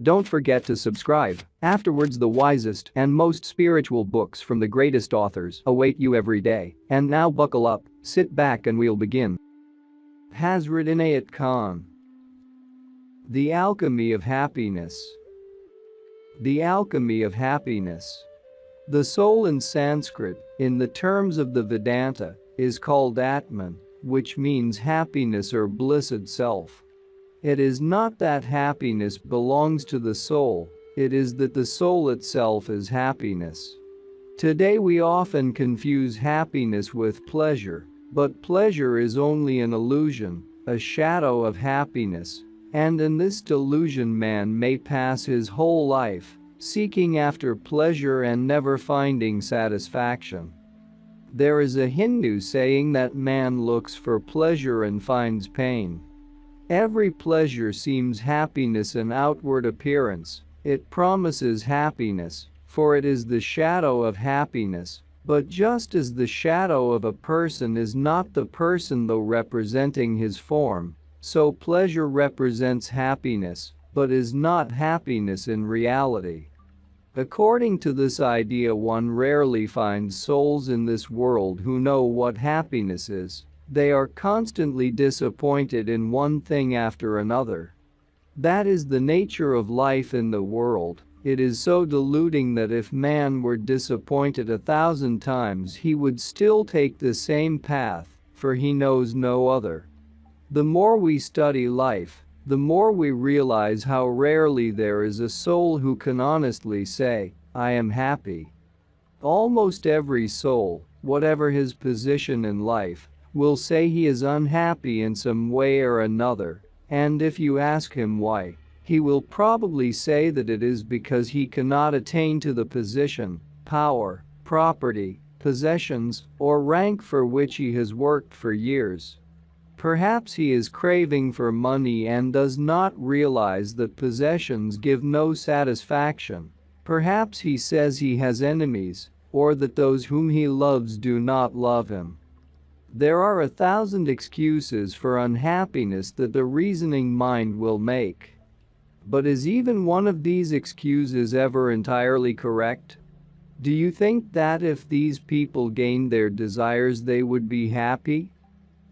Don't forget to subscribe. Afterwards, the wisest and most spiritual books from the greatest authors await you every day. And now buckle up, sit back and we'll begin. Hazrat Inayat Khan. The Alchemy of Happiness. The Alchemy of Happiness. The soul in Sanskrit, in the terms of the Vedanta, is called Atman, which means happiness or bliss itself. It is not that happiness belongs to the soul, it is that the soul itself is happiness. Today we often confuse happiness with pleasure, but pleasure is only an illusion, a shadow of happiness, and in this delusion man may pass his whole life, seeking after pleasure and never finding satisfaction. There is a Hindu saying that man looks for pleasure and finds pain. Every pleasure seems happiness in outward appearance, it promises happiness, for it is the shadow of happiness, but just as the shadow of a person is not the person though representing his form, so pleasure represents happiness, but is not happiness in reality. According to this idea, one rarely finds souls in this world who know what happiness is. They are constantly disappointed in one thing after another. That is the nature of life in the world. It is so deluding that if man were disappointed 1,000 times he would still take the same path, for he knows no other. The more we study life, the more we realize how rarely there is a soul who can honestly say, "I am happy." Almost every soul, whatever his position in life, will say he is unhappy in some way or another, and if you ask him why, he will probably say that it is because he cannot attain to the position, power, property, possessions, or rank for which he has worked for years. Perhaps he is craving for money and does not realize that possessions give no satisfaction. Perhaps he says he has enemies, or that those whom he loves do not love him. There are 1,000 excuses for unhappiness that the reasoning mind will make. But is even one of these excuses ever entirely correct? Do you think that if these people gained their desires they would be happy?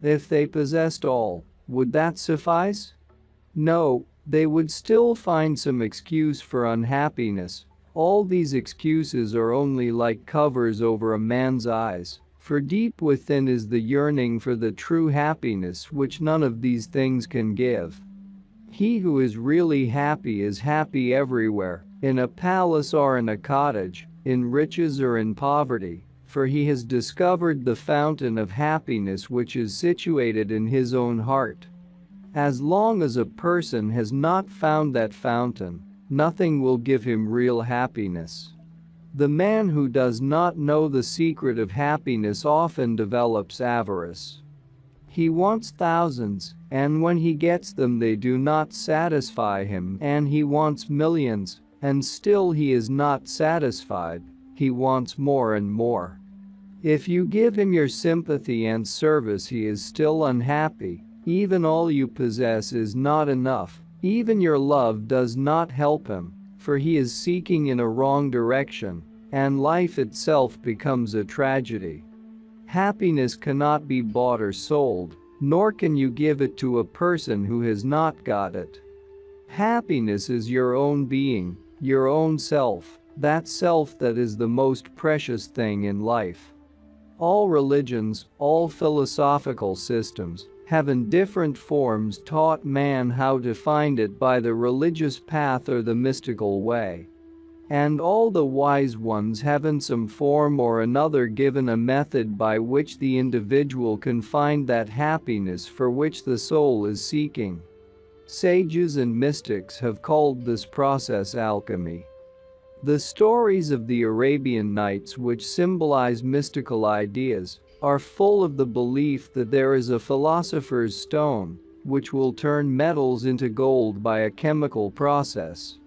If they possessed all, would that suffice? No, they would still find some excuse for unhappiness. All these excuses are only like covers over a man's eyes. For deep within is the yearning for the true happiness which none of these things can give. He who is really happy is happy everywhere, in a palace or in a cottage, in riches or in poverty, for he has discovered the fountain of happiness which is situated in his own heart. As long as a person has not found that fountain, nothing will give him real happiness. The man who does not know the secret of happiness often develops avarice. He wants thousands, and when he gets them they do not satisfy him, and he wants millions, and still he is not satisfied. He wants more and more. If you give him your sympathy and service he is still unhappy. Even all you possess is not enough. Even your love does not help him, for he is seeking in a wrong direction, and life itself becomes a tragedy. Happiness cannot be bought or sold, nor can you give it to a person who has not got it. Happiness is your own being, your own self, that self that is the most precious thing in life. All religions, all philosophical systems, have in different forms taught man how to find it by the religious path or the mystical way. And all the wise ones have in some form or another given a method by which the individual can find that happiness for which the soul is seeking. Sages and mystics have called this process alchemy. The stories of the Arabian Nights, which symbolize mystical ideas, are full of the belief that there is a philosopher's stone, which will turn metals into gold by a chemical process.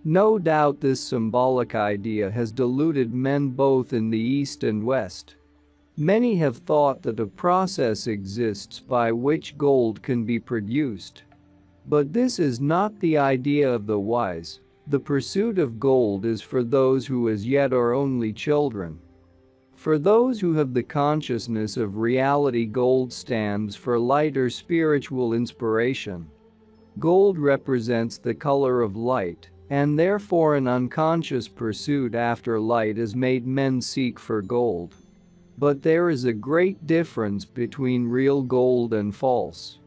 No doubt this symbolic idea has deluded men both in the East and West. Many have thought that a process exists by which gold can be produced. But this is not the idea of the wise. The pursuit of gold is for those who as yet are only children. For those who have the consciousness of reality, gold stands for light or spiritual inspiration. Gold represents the color of light, and therefore an unconscious pursuit after light has made men seek for gold. But there is a great difference between real gold and false.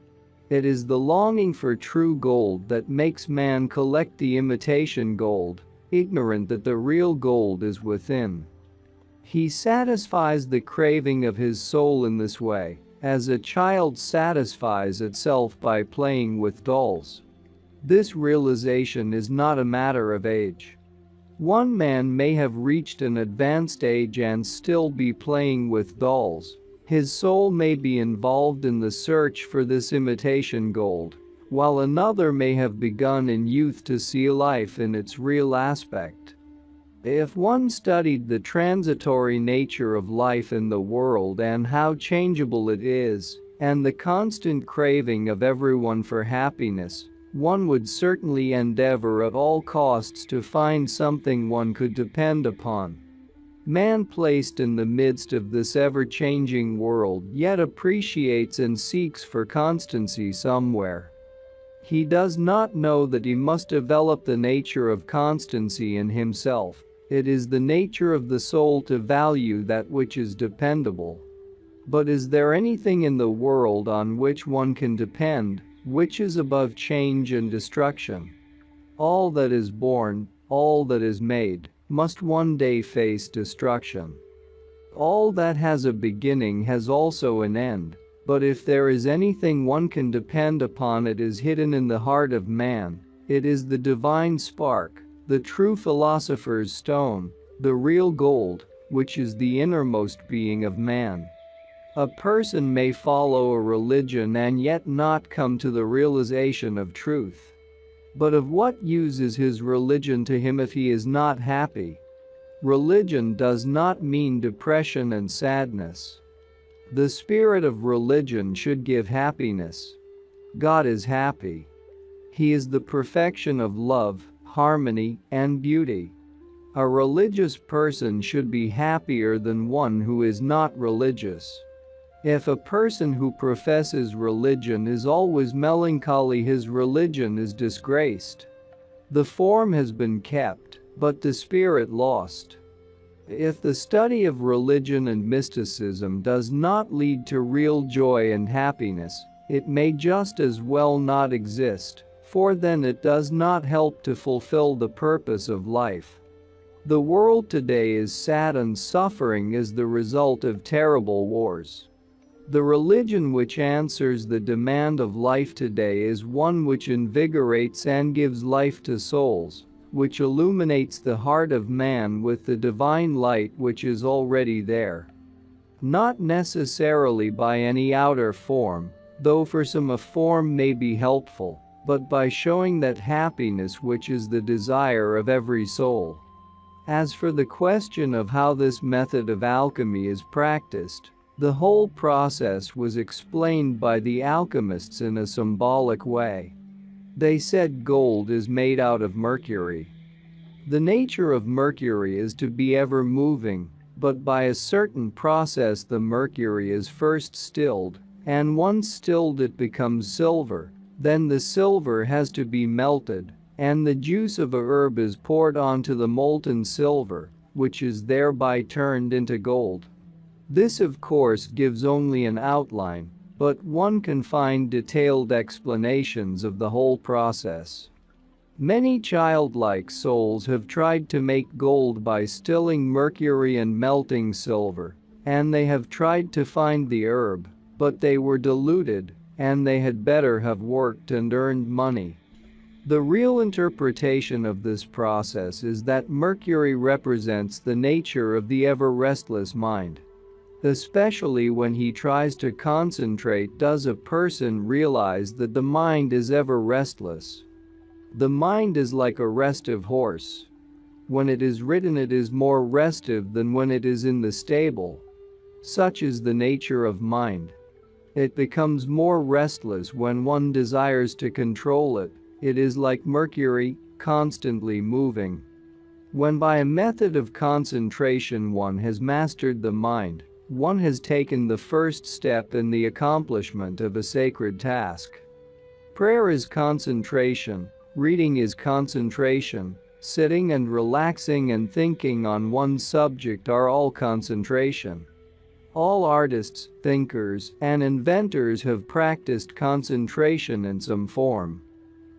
It is the longing for true gold that makes man collect the imitation gold, ignorant that the real gold is within. He satisfies the craving of his soul in this way, as a child satisfies itself by playing with dolls. This realization is not a matter of age. One man may have reached an advanced age and still be playing with dolls. His soul may be involved in the search for this imitation gold, while another may have begun in youth to see life in its real aspect. If one studied the transitory nature of life in the world and how changeable it is, and the constant craving of everyone for happiness, one would certainly endeavor at all costs to find something one could depend upon. Man, placed in the midst of this ever-changing world, yet appreciates and seeks for constancy somewhere. He does not know that he must develop the nature of constancy in himself. It is the nature of the soul to value that which is dependable. But is there anything in the world on which one can depend, which is above change and destruction? All that is born, all that is made, must one day face destruction. All that has a beginning has also an end, but if there is anything one can depend upon, it is hidden in the heart of man. It is the divine spark, the true philosopher's stone, the real gold, which is the innermost being of man. A person may follow a religion and yet not come to the realization of truth. But of what use is his religion to him if he is not happy? Religion does not mean depression and sadness. The spirit of religion should give happiness. God is happy. He is the perfection of love, harmony, and beauty. A religious person should be happier than one who is not religious. If a person who professes religion is always melancholy, his religion is disgraced. The form has been kept, but the spirit lost. If the study of religion and mysticism does not lead to real joy and happiness, it may just as well not exist, for then it does not help to fulfill the purpose of life. The world today is sad and suffering as the result of terrible wars. The religion which answers the demand of life today is one which invigorates and gives life to souls, which illuminates the heart of man with the divine light which is already there. Not necessarily by any outer form, though for some a form may be helpful, but by showing that happiness which is the desire of every soul. As for the question of how this method of alchemy is practiced, the whole process was explained by the alchemists in a symbolic way. They said gold is made out of mercury. The nature of mercury is to be ever moving, but by a certain process the mercury is first stilled, and once stilled it becomes silver. Then the silver has to be melted, and the juice of a herb is poured onto the molten silver, which is thereby turned into gold. This of course gives only an outline, but one can find detailed explanations of the whole process. Many childlike souls have tried to make gold by stilling mercury and melting silver, and they have tried to find the herb, but they were deluded, and they had better have worked and earned money. The real interpretation of this process is that mercury represents the nature of the ever-restless mind. Especially when he tries to concentrate, does a person realize that the mind is ever restless. The mind is like a restive horse. When it is ridden, it is more restive than when it is in the stable. Such is the nature of mind. It becomes more restless when one desires to control it. It is like Mercury, constantly moving. When by a method of concentration one has mastered the mind, one has taken the first step in the accomplishment of a sacred task. Prayer is concentration, reading is concentration, sitting and relaxing and thinking on one subject are all concentration. All artists, thinkers, and inventors have practiced concentration in some form.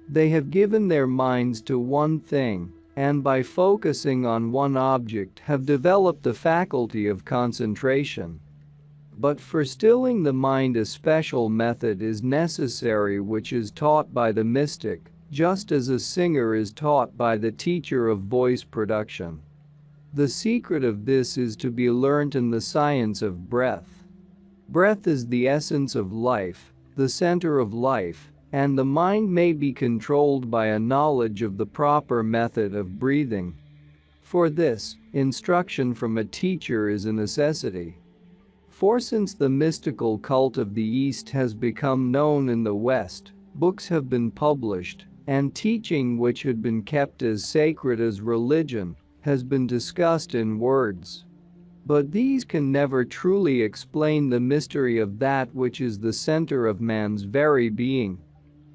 They have given their minds to one thing, and by focusing on one object have developed the faculty of concentration. But for stilling the mind a special method is necessary which is taught by the mystic, just as a singer is taught by the teacher of voice production. The secret of this is to be learnt in the science of breath. Breath is the essence of life, the center of life, and the mind may be controlled by a knowledge of the proper method of breathing. For this, instruction from a teacher is a necessity. For since the mystical cult of the East has become known in the West, books have been published, and teaching which had been kept as sacred as religion has been discussed in words. But these can never truly explain the mystery of that which is the center of man's very being.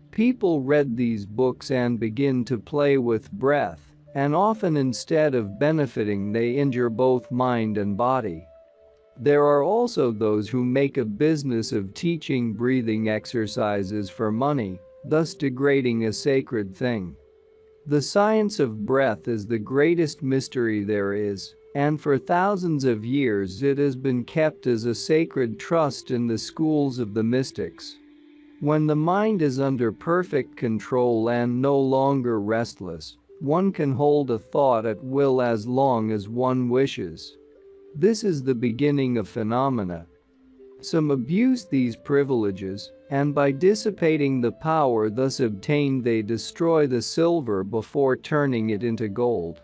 People read these books and begin to play with breath, and often instead of benefiting they injure both mind and body. There are also those who make a business of teaching breathing exercises for money, thus degrading a sacred thing. The science of breath is the greatest mystery there is, and for thousands of years it has been kept as a sacred trust in the schools of the mystics. When the mind is under perfect control and no longer restless, one can hold a thought at will as long as one wishes. This is the beginning of phenomena. Some abuse these privileges, and by dissipating the power thus obtained they destroy the silver before turning it into gold.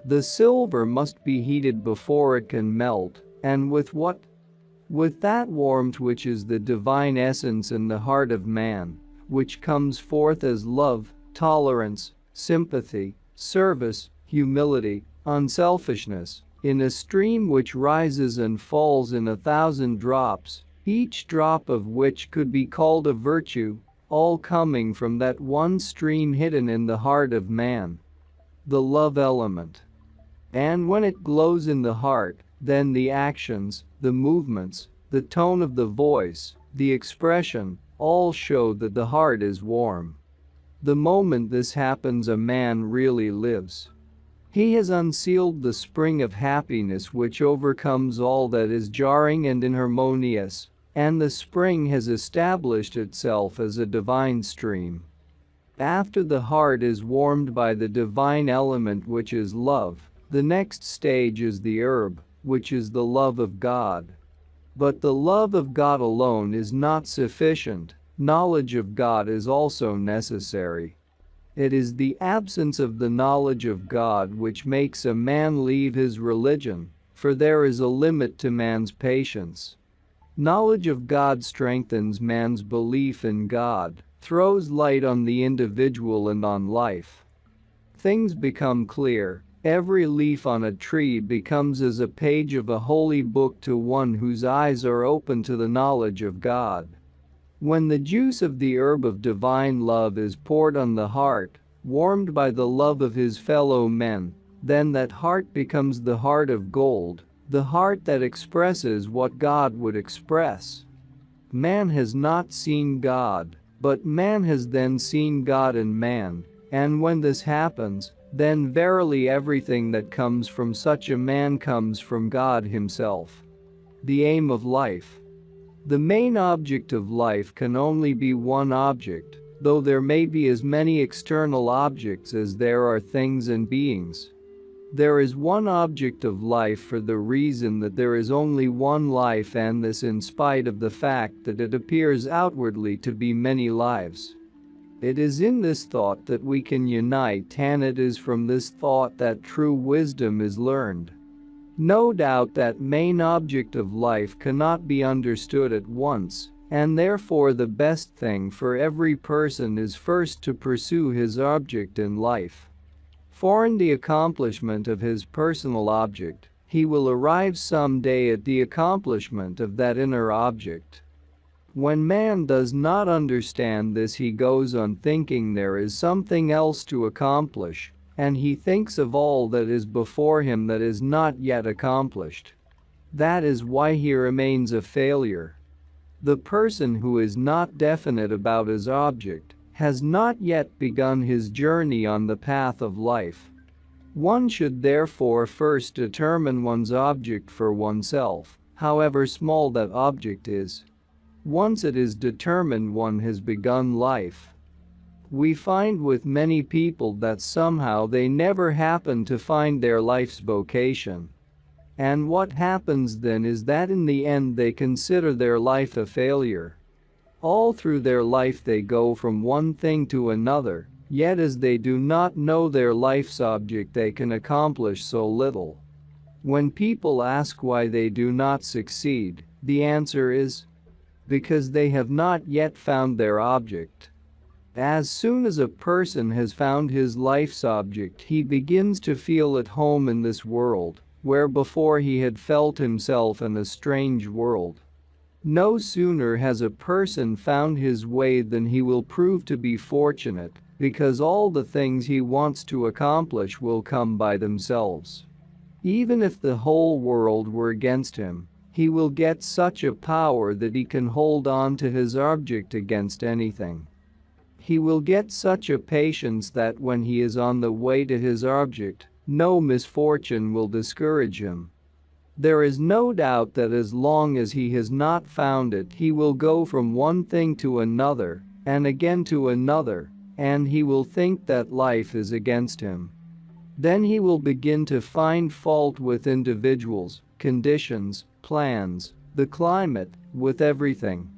The silver must be heated before it can melt, and with what? With that warmth which is the divine essence in the heart of man, which comes forth as love, tolerance, sympathy, service, humility, unselfishness, in a stream which rises and falls in 1,000 drops, each drop of which could be called a virtue, all coming from that one stream hidden in the heart of man. The love element. And when it glows in the heart, then the actions, the movements, the tone of the voice, the expression, all show that the heart is warm. The moment this happens, a man really lives. He has unsealed the spring of happiness which overcomes all that is jarring and inharmonious, and the spring has established itself as a divine stream. After the heart is warmed by the divine element which is love, the next stage is the herb, which is the love of God. But the love of God alone is not sufficient, knowledge of God is also necessary. It is the absence of the knowledge of God which makes a man leave his religion, for there is a limit to man's patience. Knowledge of God strengthens man's belief in God, throws light on the individual and on life. Things become clear. Every leaf on a tree becomes as a page of a holy book to one whose eyes are open to the knowledge of God. When the juice of the herb of divine love is poured on the heart, warmed by the love of his fellow men, then that heart becomes the heart of gold, the heart that expresses what God would express. Man has not seen God, but man has then seen God in man, and when this happens, then verily everything that comes from such a man comes from God himself. The aim of life. The main object of life can only be one object, though there may be as many external objects as there are things and beings. There is one object of life for the reason that there is only one life, and this in spite of the fact that it appears outwardly to be many lives. It is in this thought that we can unite, and it is from this thought that true wisdom is learned. No doubt that main object of life cannot be understood at once, And therefore the best thing for every person is first to pursue his object in life. For in the accomplishment of his personal object, he will arrive someday at the accomplishment of that inner object. When man does not understand this, he goes on thinking there is something else to accomplish, and he thinks of all that is before him that is not yet accomplished. That is why he remains a failure. The person who is not definite about his object has not yet begun his journey on the path of life. One should therefore first determine one's object for oneself, however small that object is. Once it is determined, one has begun life. We find with many people that somehow they never happen to find their life's vocation. And what happens then is that in the end they consider their life a failure. All through their life they go from one thing to another, yet as they do not know their life's object they can accomplish so little. When people ask why they do not succeed, the answer is because they have not yet found their object. As soon as a person has found his life's object, he begins to feel at home in this world, where before he had felt himself in a strange world. No sooner has a person found his way than he will prove to be fortunate, because all the things he wants to accomplish will come by themselves. Even if the whole world were against him, he will get such a power that he can hold on to his object against anything. He will get such a patience that when he is on the way to his object, no misfortune will discourage him. There is no doubt that as long as he has not found it, he will go from one thing to another, and again to another, and he will think that life is against him. Then he will begin to find fault with individuals, conditions, plans, the climate, with everything.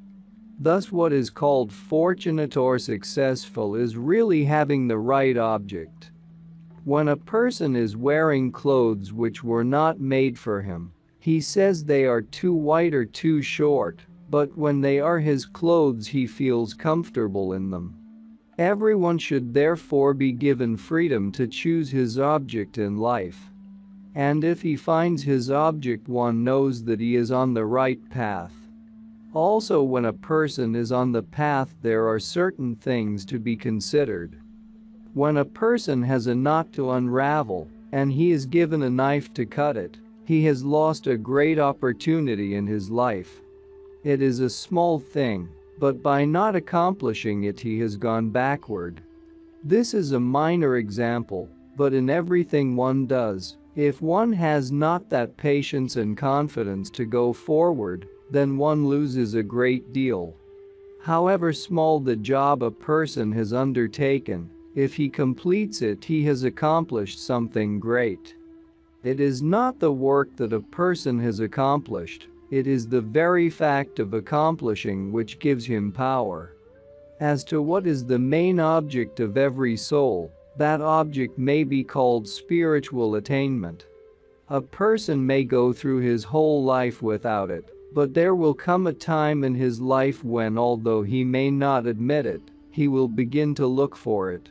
Thus what is called fortunate or successful is really having the right object. When a person is wearing clothes which were not made for him, he says they are too wide or too short, but when they are his clothes he feels comfortable in them. Everyone should therefore be given freedom to choose his object in life. And if he finds his object, one knows that he is on the right path. Also, when a person is on the path, there are certain things to be considered. When a person has a knot to unravel, and he is given a knife to cut it, he has lost a great opportunity in his life. It is a small thing, but by not accomplishing it he has gone backward. This is a minor example, but in everything one does, if one has not that patience and confidence to go forward, then one loses a great deal. However small the job a person has undertaken, if he completes it, he has accomplished something great. It is not the work that a person has accomplished, it is the very fact of accomplishing which gives him power. As to what is the main object of every soul, that object may be called spiritual attainment. A person may go through his whole life without it, but there will come a time in his life when, although he may not admit it, he will begin to look for it.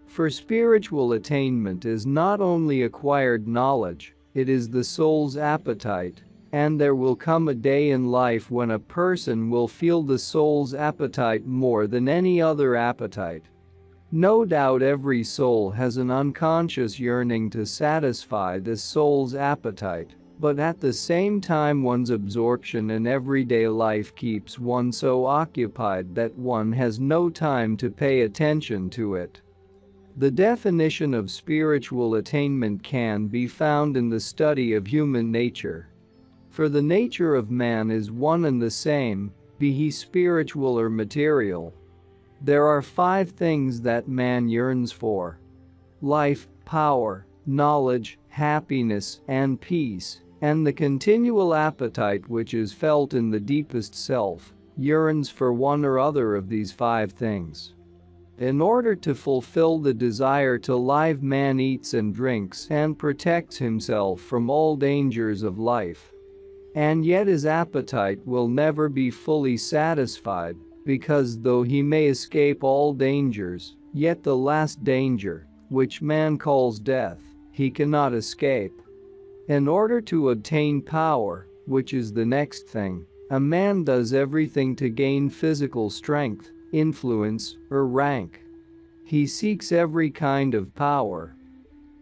For spiritual attainment is not only acquired knowledge, it is the soul's appetite, and there will come a day in life when a person will feel the soul's appetite more than any other appetite. No doubt every soul has an unconscious yearning to satisfy this soul's appetite, but at the same time one's absorption in everyday life keeps one so occupied that one has no time to pay attention to it. The definition of spiritual attainment can be found in the study of human nature. For the nature of man is one and the same, be he spiritual or material. There are 5 things that man yearns for: life, power, knowledge, happiness, and peace, and the continual appetite which is felt in the deepest self yearns for one or other of these 5 things. In order to fulfill the desire to live, man eats and drinks and protects himself from all dangers of life. And yet his appetite will never be fully satisfied, because though he may escape all dangers, yet the last danger, which man calls death, he cannot escape. In order to obtain power, which is the next thing, a man does everything to gain physical strength, influence, or rank. He seeks every kind of power.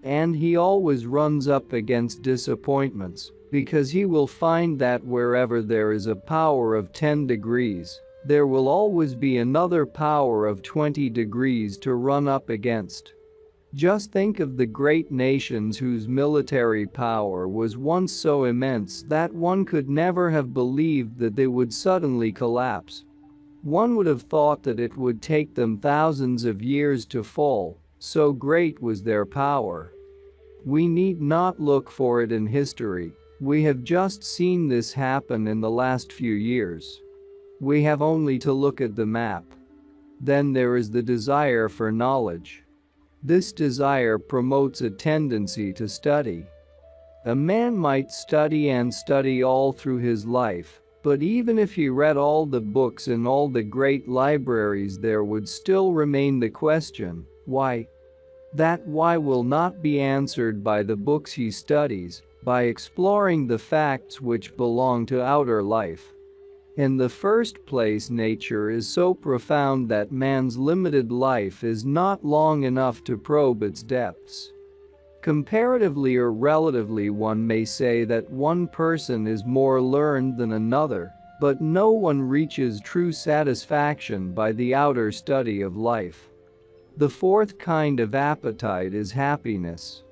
And he always runs up against disappointments, because he will find that wherever there is a power of 10 degrees, there will always be another power of 20 degrees to run up against. Just think of the great nations whose military power was once so immense that one could never have believed that they would suddenly collapse. One would have thought that it would take them thousands of years to fall, so great was their power. We need not look for it in history. We have just seen this happen in the last few years. We have only to look at the map. Then there is the desire for knowledge. This desire promotes a tendency to study. A man might study and study all through his life, but even if he read all the books in all the great libraries, there would still remain the question, why? That why will not be answered by the books he studies, by exploring the facts which belong to outer life. In the first place, nature is so profound that man's limited life is not long enough to probe its depths. Comparatively or relatively, one may say that one person is more learned than another, but no one reaches true satisfaction by the outer study of life. The fourth kind of appetite is happiness.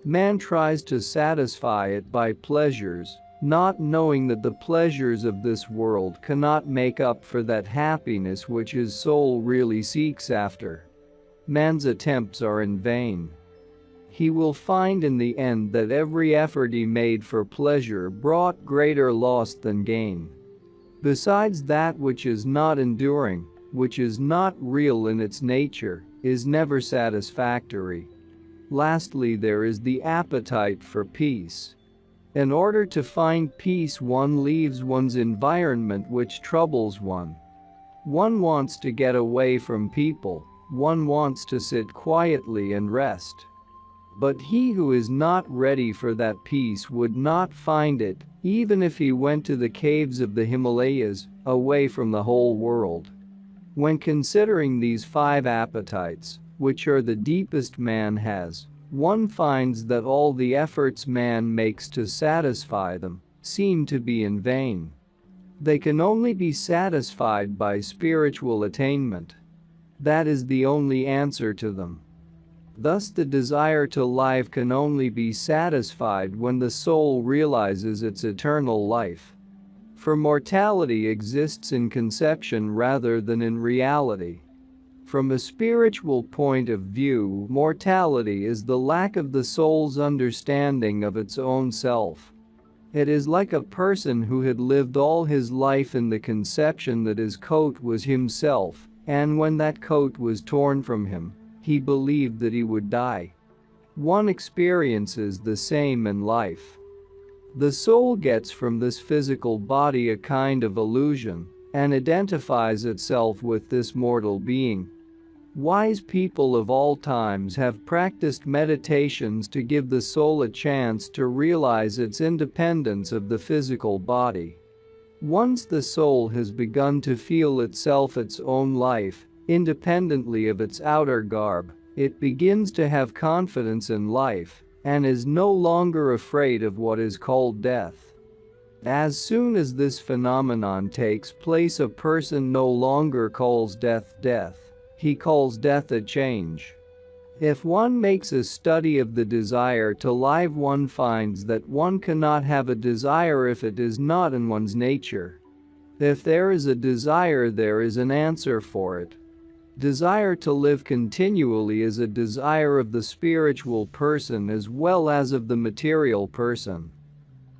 Man tries to satisfy it by pleasures, not knowing that the pleasures of this world cannot make up for that happiness which his soul really seeks after. Man's attempts are in vain. He will find in the end that every effort he made for pleasure brought greater loss than gain. Besides, that which is not enduring, which is not real in its nature, is never satisfactory. Lastly, there is the appetite for peace. In order to find peace, one leaves one's environment which troubles one. One wants to get away from people, one wants to sit quietly and rest. But he who is not ready for that peace would not find it, even if he went to the caves of the Himalayas, away from the whole world. When considering these 5 appetites, which are the deepest man has, one finds that all the efforts man makes to satisfy them seem to be in vain. They can only be satisfied by spiritual attainment. That is the only answer to them. Thus, the desire to life can only be satisfied when the soul realizes its eternal life. For mortality exists in conception rather than in reality. From a spiritual point of view, mortality is the lack of the soul's understanding of its own self. It is like a person who had lived all his life in the conception that his coat was himself, and when that coat was torn from him, he believed that he would die. One experiences the same in life. The soul gets from this physical body a kind of illusion and identifies itself with this mortal being. Wise people of all times have practiced meditations to give the soul a chance to realize its independence of the physical body. Once the soul has begun to feel itself its own life, independently of its outer garb, it begins to have confidence in life and is no longer afraid of what is called death. As soon as this phenomenon takes place, a person no longer calls death death. He calls death a change. If one makes a study of the desire to live, one finds that one cannot have a desire if it is not in one's nature. If there is a desire, there is an answer for it. Desire to live continually is a desire of the spiritual person as well as of the material person.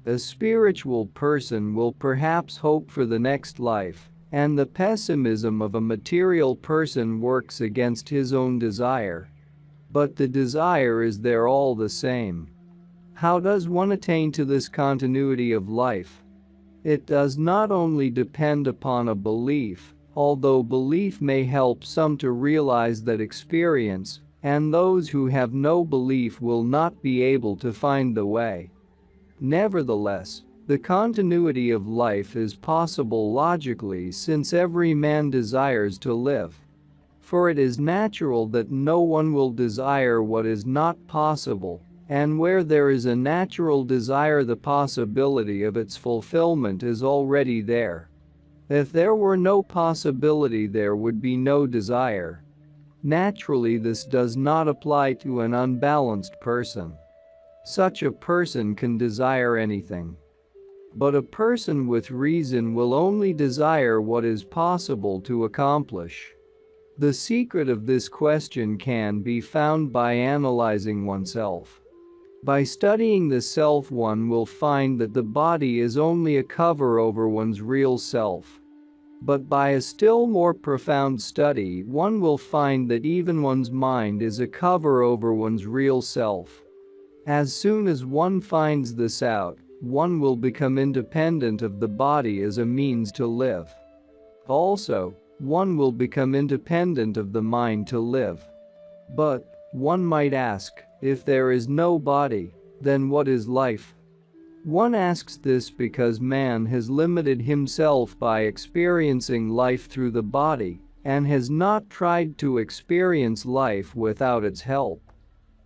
A spiritual person will perhaps hope for the next life, and the pessimism of a material person works against his own desire. But the desire is there all the same. How does one attain to this continuity of life? It does not only depend upon a belief, although belief may help some to realize that experience, and those who have no belief will not be able to find the way. Nevertheless, the continuity of life is possible logically since every man desires to live. For it is natural that no one will desire what is not possible, and where there is a natural desire, the possibility of its fulfillment is already there. If there were no possibility, there would be no desire. Naturally, this does not apply to an unbalanced person. Such a person can desire anything. But a person with reason will only desire what is possible to accomplish. The secret of this question can be found by analyzing oneself. By studying the self, one will find that the body is only a cover over one's real self. But by a still more profound study, one will find that even one's mind is a cover over one's real self. As soon as one finds this out, one will become independent of the body as a means to live. Also, one will become independent of the mind to live. But, one might ask, if there is no body, then what is life? One asks this because man has limited himself by experiencing life through the body, and has not tried to experience life without its help.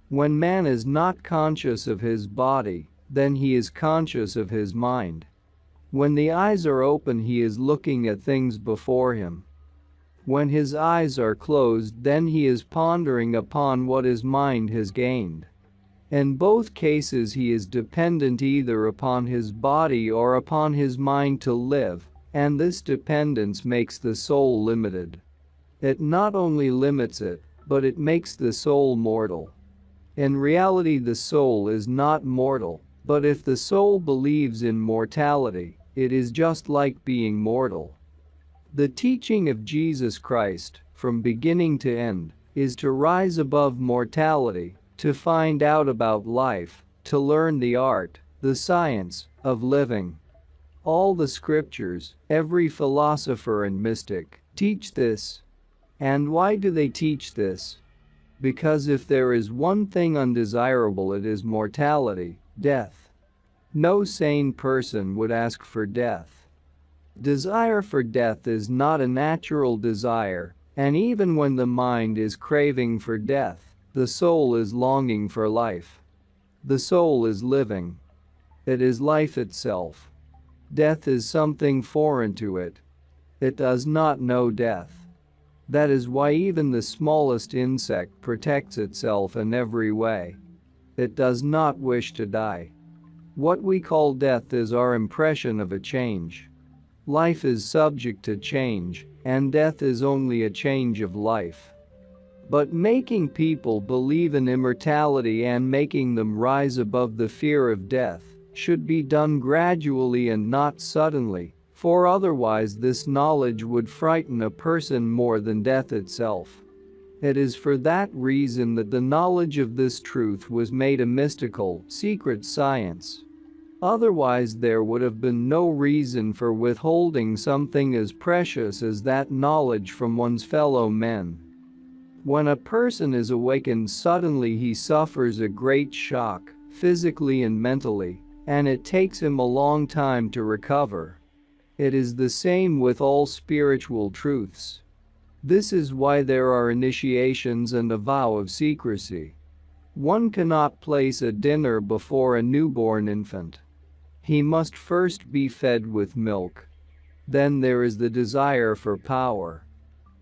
When man is not conscious of his body, then he is conscious of his mind. When the eyes are open, he is looking at things before him. When his eyes are closed, then he is pondering upon what his mind has gained. In both cases, he is dependent either upon his body or upon his mind to live, and this dependence makes the soul limited. It not only limits it, but it makes the soul mortal. In reality, the soul is not mortal, but if the soul believes in mortality, it is just like being mortal. The teaching of Jesus Christ, from beginning to end, is to rise above mortality, to find out about life, to learn the art, the science, of living. All the scriptures, every philosopher and mystic, teach this. And why do they teach this? Because if there is one thing undesirable, it is mortality, death. No sane person would ask for death. Desire for death is not a natural desire, and even when the mind is craving for death, the soul is longing for life. The soul is living. It is life itself. Death is something foreign to it. It does not know death. That is why even the smallest insect protects itself in every way. It does not wish to die. What we call death is our impression of a change. Life is subject to change, and death is only a change of life. But making people believe in immortality and making them rise above the fear of death should be done gradually and not suddenly, for otherwise this knowledge would frighten a person more than death itself. It is for that reason that the knowledge of this truth was made a mystical, secret science. Otherwise, there would have been no reason for withholding something as precious as that knowledge from one's fellow men. When a person is awakened suddenly, he suffers a great shock, physically and mentally, and it takes him a long time to recover. It is the same with all spiritual truths. This is why there are initiations and a vow of secrecy. One cannot place a dinner before a newborn infant. He must first be fed with milk. Then there is the desire for power.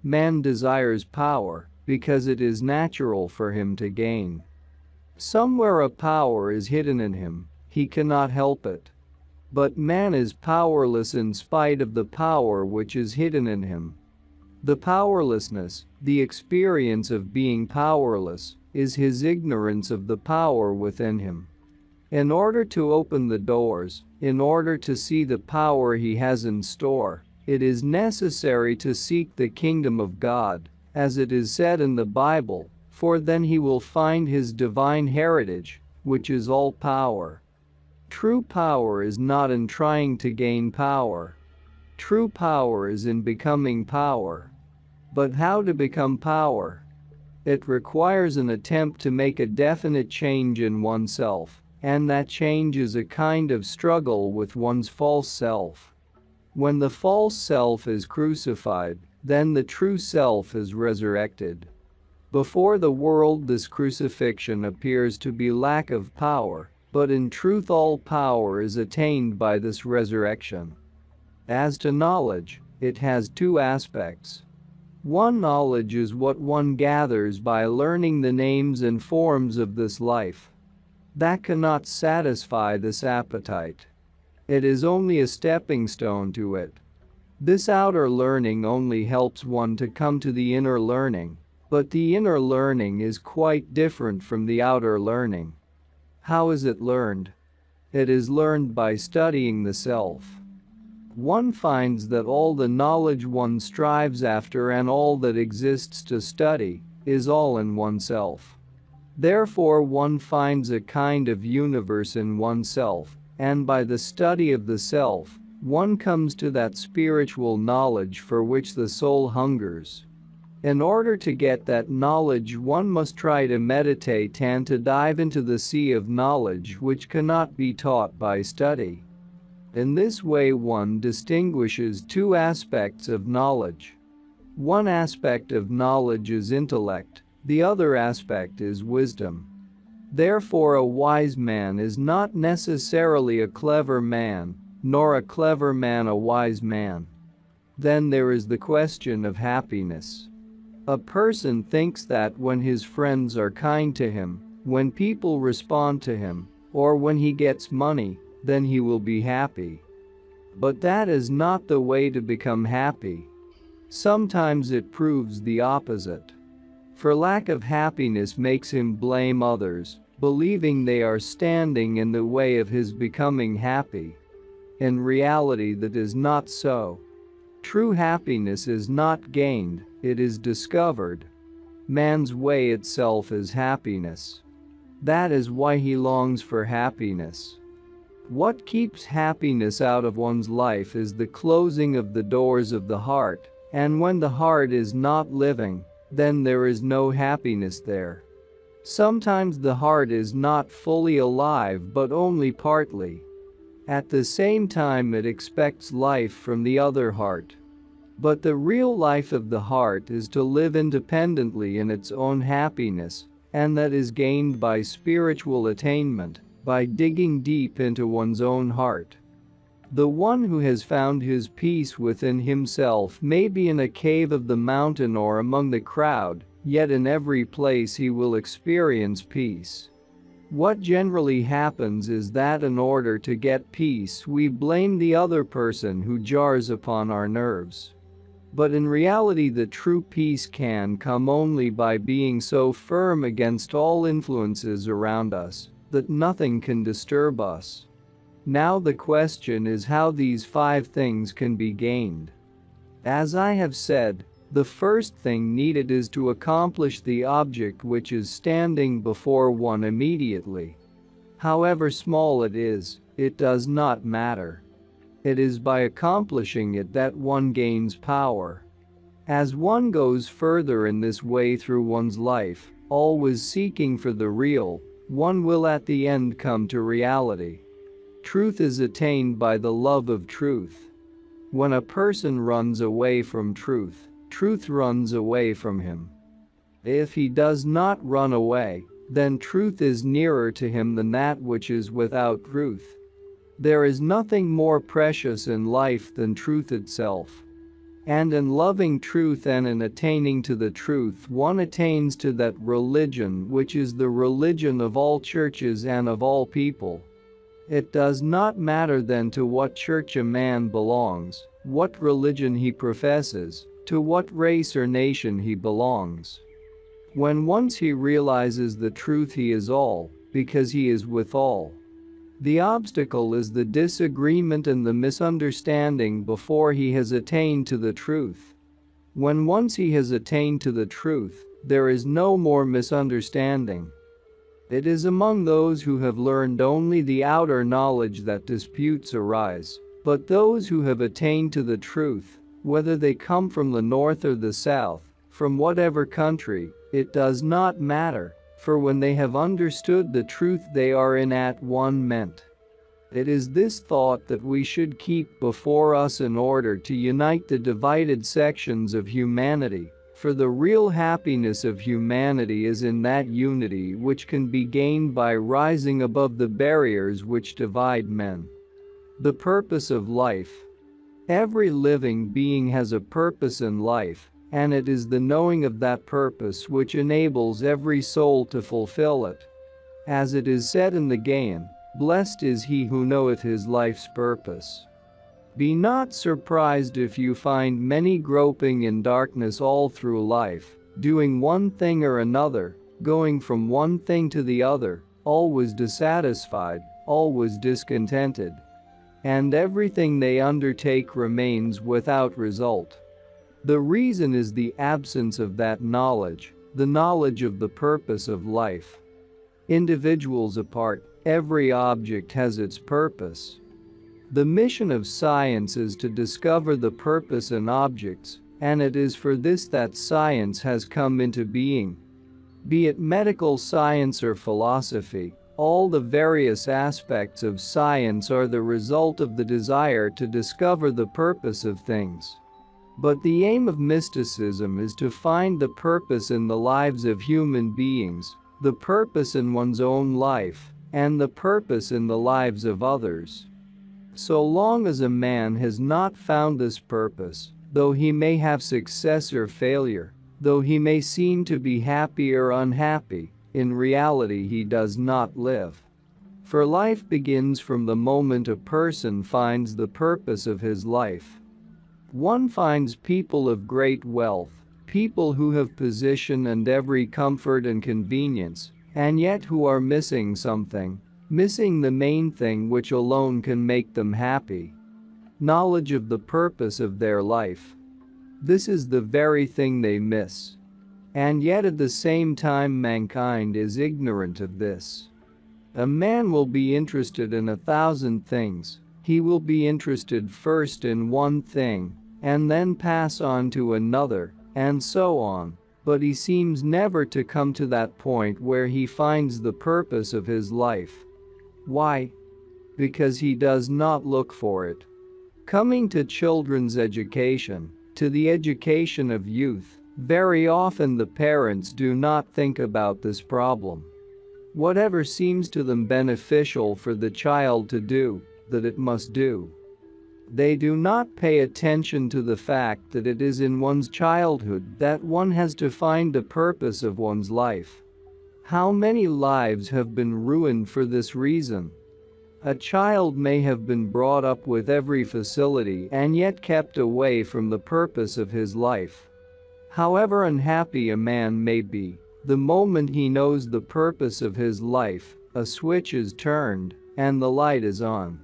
Man desires power because it is natural for him to gain. Somewhere a power is hidden in him, he cannot help it. But man is powerless in spite of the power which is hidden in him. The powerlessness, the experience of being powerless, is his ignorance of the power within him. In order to open the doors, in order to see the power he has in store, it is necessary to seek the kingdom of God, as it is said in the Bible, for then he will find his divine heritage, which is all power. True power is not in trying to gain power. True power is in becoming power. But how to become power? It requires an attempt to make a definite change in oneself, and that change is a kind of struggle with one's false self. When the false self is crucified, then the true self is resurrected. Before the world, this crucifixion appears to be lack of power, but in truth all power is attained by this resurrection. As to knowledge, it has two aspects. One, knowledge is what one gathers by learning the names and forms of this life. That cannot satisfy this appetite. It is only a stepping stone to it. This outer learning only helps one to come to the inner learning, but the inner learning is quite different from the outer learning. How is it learned? It is learned by studying the self. One finds that all the knowledge one strives after and all that exists to study is all in oneself. Therefore one finds a kind of universe in oneself, and by the study of the self, one comes to that spiritual knowledge for which the soul hungers. In order to get that knowledge, one must try to meditate and to dive into the sea of knowledge which cannot be taught by study. In this way one distinguishes two aspects of knowledge. One aspect of knowledge is intellect, the other aspect is wisdom. Therefore a wise man is not necessarily a clever man, nor a clever man a wise man. Then there is the question of happiness. A person thinks that when his friends are kind to him, when people respond to him, or when he gets money, then he will be happy. But that is not the way to become happy. Sometimes it proves the opposite. For lack of happiness makes him blame others, believing they are standing in the way of his becoming happy. In reality that is not so. True happiness is not gained, it is discovered. Man's way itself is happiness. That is why he longs for happiness. What keeps happiness out of one's life is the closing of the doors of the heart, and when the heart is not living, then there is no happiness there. Sometimes the heart is not fully alive but only partly. At the same time it expects life from the other heart. But the real life of the heart is to live independently in its own happiness, and that is gained by spiritual attainment, by digging deep into one's own heart. The one who has found his peace within himself may be in a cave of the mountain or among the crowd, yet in every place he will experience peace. What generally happens is that in order to get peace we blame the other person who jars upon our nerves. But in reality the true peace can come only by being so firm against all influences around us that nothing can disturb us. Now the question is how these 5 things can be gained. As I have said, the first thing needed is to accomplish the object which is standing before one immediately. However small it is, it does not matter. It is by accomplishing it that one gains power. As one goes further in this way through one's life, always seeking for the real, one will at the end come to reality. Truth is attained by the love of truth. When a person runs away from truth, truth runs away from him. If he does not run away, then truth is nearer to him than that which is without truth. There is nothing more precious in life than truth itself. And in loving truth and in attaining to the truth one attains to that religion which is the religion of all churches and of all people. It does not matter then to what church a man belongs, what religion he professes, to what race or nation he belongs. When once he realizes the truth he is all, because he is with all. The obstacle is the disagreement and the misunderstanding before he has attained to the truth. When once he has attained to the truth, there is no more misunderstanding. It is among those who have learned only the outer knowledge that disputes arise, but those who have attained to the truth, whether they come from the north or the south, from whatever country, it does not matter, for when they have understood the truth they are in at one ment. It is this thought that we should keep before us in order to unite the divided sections of humanity, for the real happiness of humanity is in that unity which can be gained by rising above the barriers which divide men. The purpose of life. Every living being has a purpose in life, and it is the knowing of that purpose which enables every soul to fulfill it. As it is said in the Gaian, "Blessed is he who knoweth his life's purpose." Be not surprised if you find many groping in darkness all through life, doing one thing or another, going from one thing to the other, always dissatisfied, always discontented. And everything they undertake remains without result. The reason is the absence of that knowledge, the knowledge of the purpose of life. Individuals apart, every object has its purpose. The mission of science is to discover the purpose in objects, and it is for this that science has come into being. Be it medical science or philosophy, all the various aspects of science are the result of the desire to discover the purpose of things. But the aim of mysticism is to find the purpose in the lives of human beings, the purpose in one's own life, and the purpose in the lives of others. So long as a man has not found this purpose, though he may have success or failure, though he may seem to be happy or unhappy, in reality he does not live. For life begins from the moment a person finds the purpose of his life. One finds people of great wealth, people who have position and every comfort and convenience, and yet who are missing something, missing the main thing which alone can make them happy. Knowledge of the purpose of their life. This is the very thing they miss. And yet at the same time mankind is ignorant of this. A man will be interested in 1,000 things. He will be interested first in one thing, and then pass on to another, and so on, but he seems never to come to that point where he finds the purpose of his life. Why? Because he does not look for it. Coming to children's education, to the education of youth, very often the parents do not think about this problem. Whatever seems to them beneficial for the child to do, that it must do. They do not pay attention to the fact that it is in one's childhood that one has to find the purpose of one's life. How many lives have been ruined for this reason? A child may have been brought up with every facility and yet kept away from the purpose of his life. However unhappy a man may be, the moment he knows the purpose of his life, a switch is turned, and the light is on.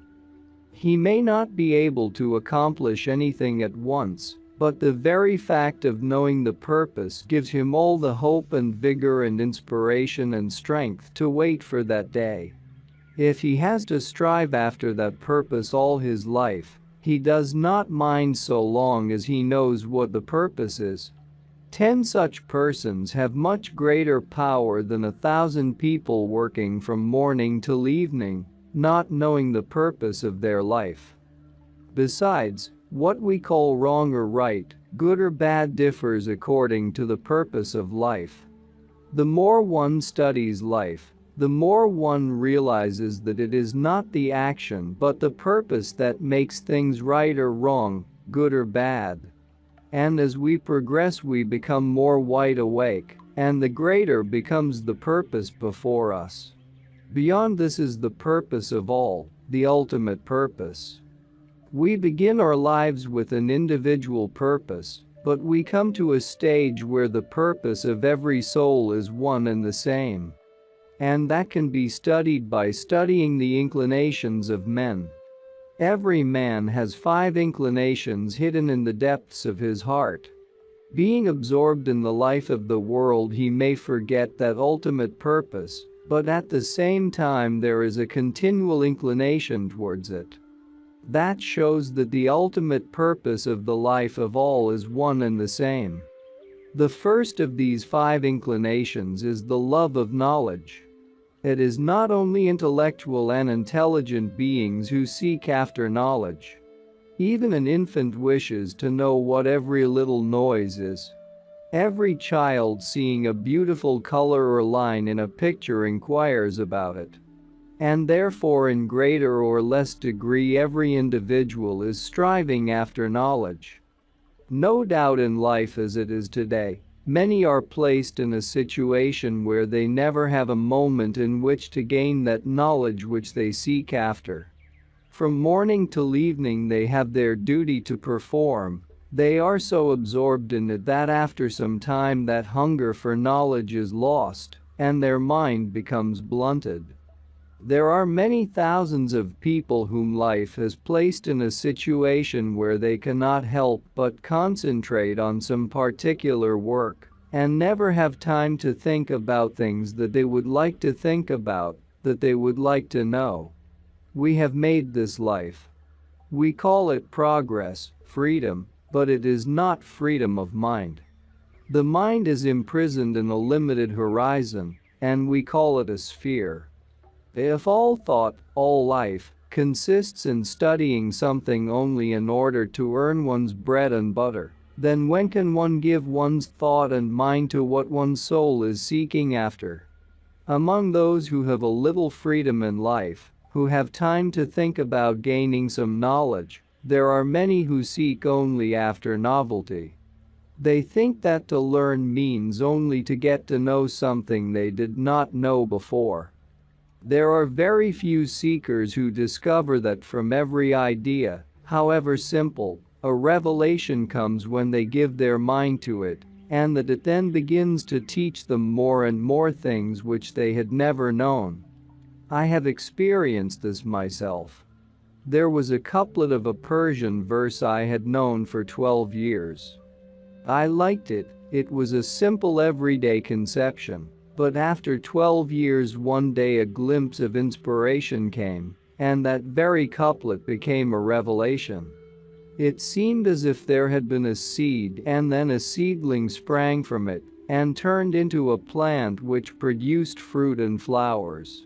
He may not be able to accomplish anything at once, but the very fact of knowing the purpose gives him all the hope and vigor and inspiration and strength to wait for that day. If he has to strive after that purpose all his life, he does not mind so long as he knows what the purpose is. 10 such persons have much greater power than 1,000 people working from morning till evening, not knowing the purpose of their life. Besides, what we call wrong or right, good or bad differs according to the purpose of life. The more one studies life, the more one realizes that it is not the action but the purpose that makes things right or wrong, good or bad. And as we progress we become more wide awake, and the greater becomes the purpose before us. Beyond this is the purpose of all, the ultimate purpose. We begin our lives with an individual purpose, but we come to a stage where the purpose of every soul is one and the same. And that can be studied by studying the inclinations of men. Every man has 5 inclinations hidden in the depths of his heart. Being absorbed in the life of the world he may forget that ultimate purpose, But at the same time there is a continual inclination towards it. That shows that the ultimate purpose of the life of all is one and the same. The first of these 5 inclinations is the love of knowledge. It is not only intellectual and intelligent beings who seek after knowledge. Even an infant wishes to know what every little noise is. Every child seeing a beautiful color or line in a picture inquires about it. And therefore in greater or less degree every individual is striving after knowledge. No doubt in life as it is today, many are placed in a situation where they never have a moment in which to gain that knowledge which they seek after. From morning till evening they have their duty to perform. They are so absorbed in it that after some time that hunger for knowledge is lost, and their mind becomes blunted. There are many thousands of people whom life has placed in a situation where they cannot help but concentrate on some particular work and never have time to think about things that they would like to think about, that they would like to know. We have made this life. We call it progress, freedom, but it is not freedom of mind. The mind is imprisoned in a limited horizon, and we call it a sphere. If all thought, all life, consists in studying something only in order to earn one's bread and butter, then when can one give one's thought and mind to what one's soul is seeking after? Among those who have a little freedom in life, who have time to think about gaining some knowledge, there are many who seek only after novelty. They think that to learn means only to get to know something they did not know before. There are very few seekers who discover that from every idea, however simple, a revelation comes when they give their mind to it, and that it then begins to teach them more and more things which they had never known. I have experienced this myself. There was a couplet of a Persian verse I had known for 12 years. I liked it, it was a simple everyday conception. But after 12 years one day a glimpse of inspiration came, and that very couplet became a revelation. It seemed as if there had been a seed and then a seedling sprang from it and turned into a plant which produced fruit and flowers.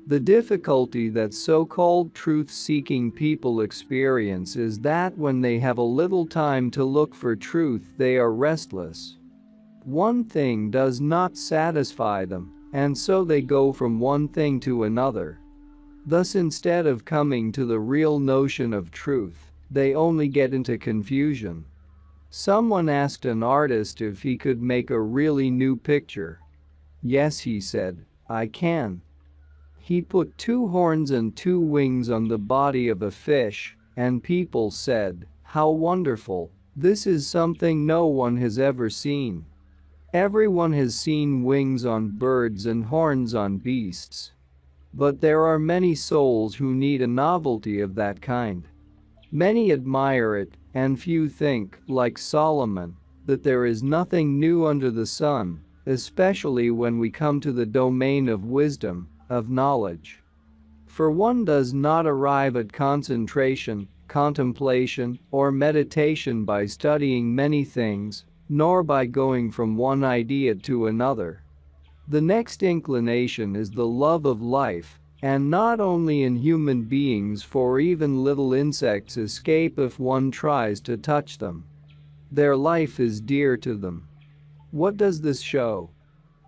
The difficulty that so-called truth-seeking people experience is that when they have a little time to look for truth they are restless. One thing does not satisfy them, and so they go from one thing to another. Thus instead of coming to the real notion of truth, they only get into confusion. Someone asked an artist if he could make a really new picture. Yes, he said, I can. He put 2 horns and 2 wings on the body of a fish, and people said, how wonderful, this is something no one has ever seen. Everyone has seen wings on birds and horns on beasts. But there are many souls who need a novelty of that kind. Many admire it, and few think, like Solomon, that there is nothing new under the sun, especially when we come to the domain of wisdom, of knowledge. For one does not arrive at concentration, contemplation, or meditation by studying many things, nor by going from one idea to another. The next inclination is the love of life, and not only in human beings, for even little insects escape if one tries to touch them. Their life is dear to them. What does this show?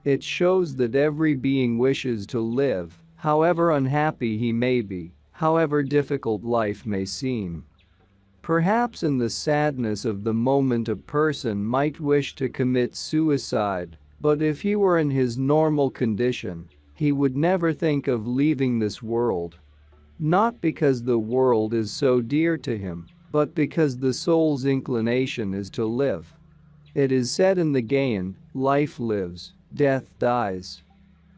It shows that every being wishes to live, however unhappy he may be, however difficult life may seem. Perhaps in the sadness of the moment a person might wish to commit suicide, but if he were in his normal condition, he would never think of leaving this world. Not because the world is so dear to him, but because the soul's inclination is to live. It is said in the Gaian, life lives, death dies.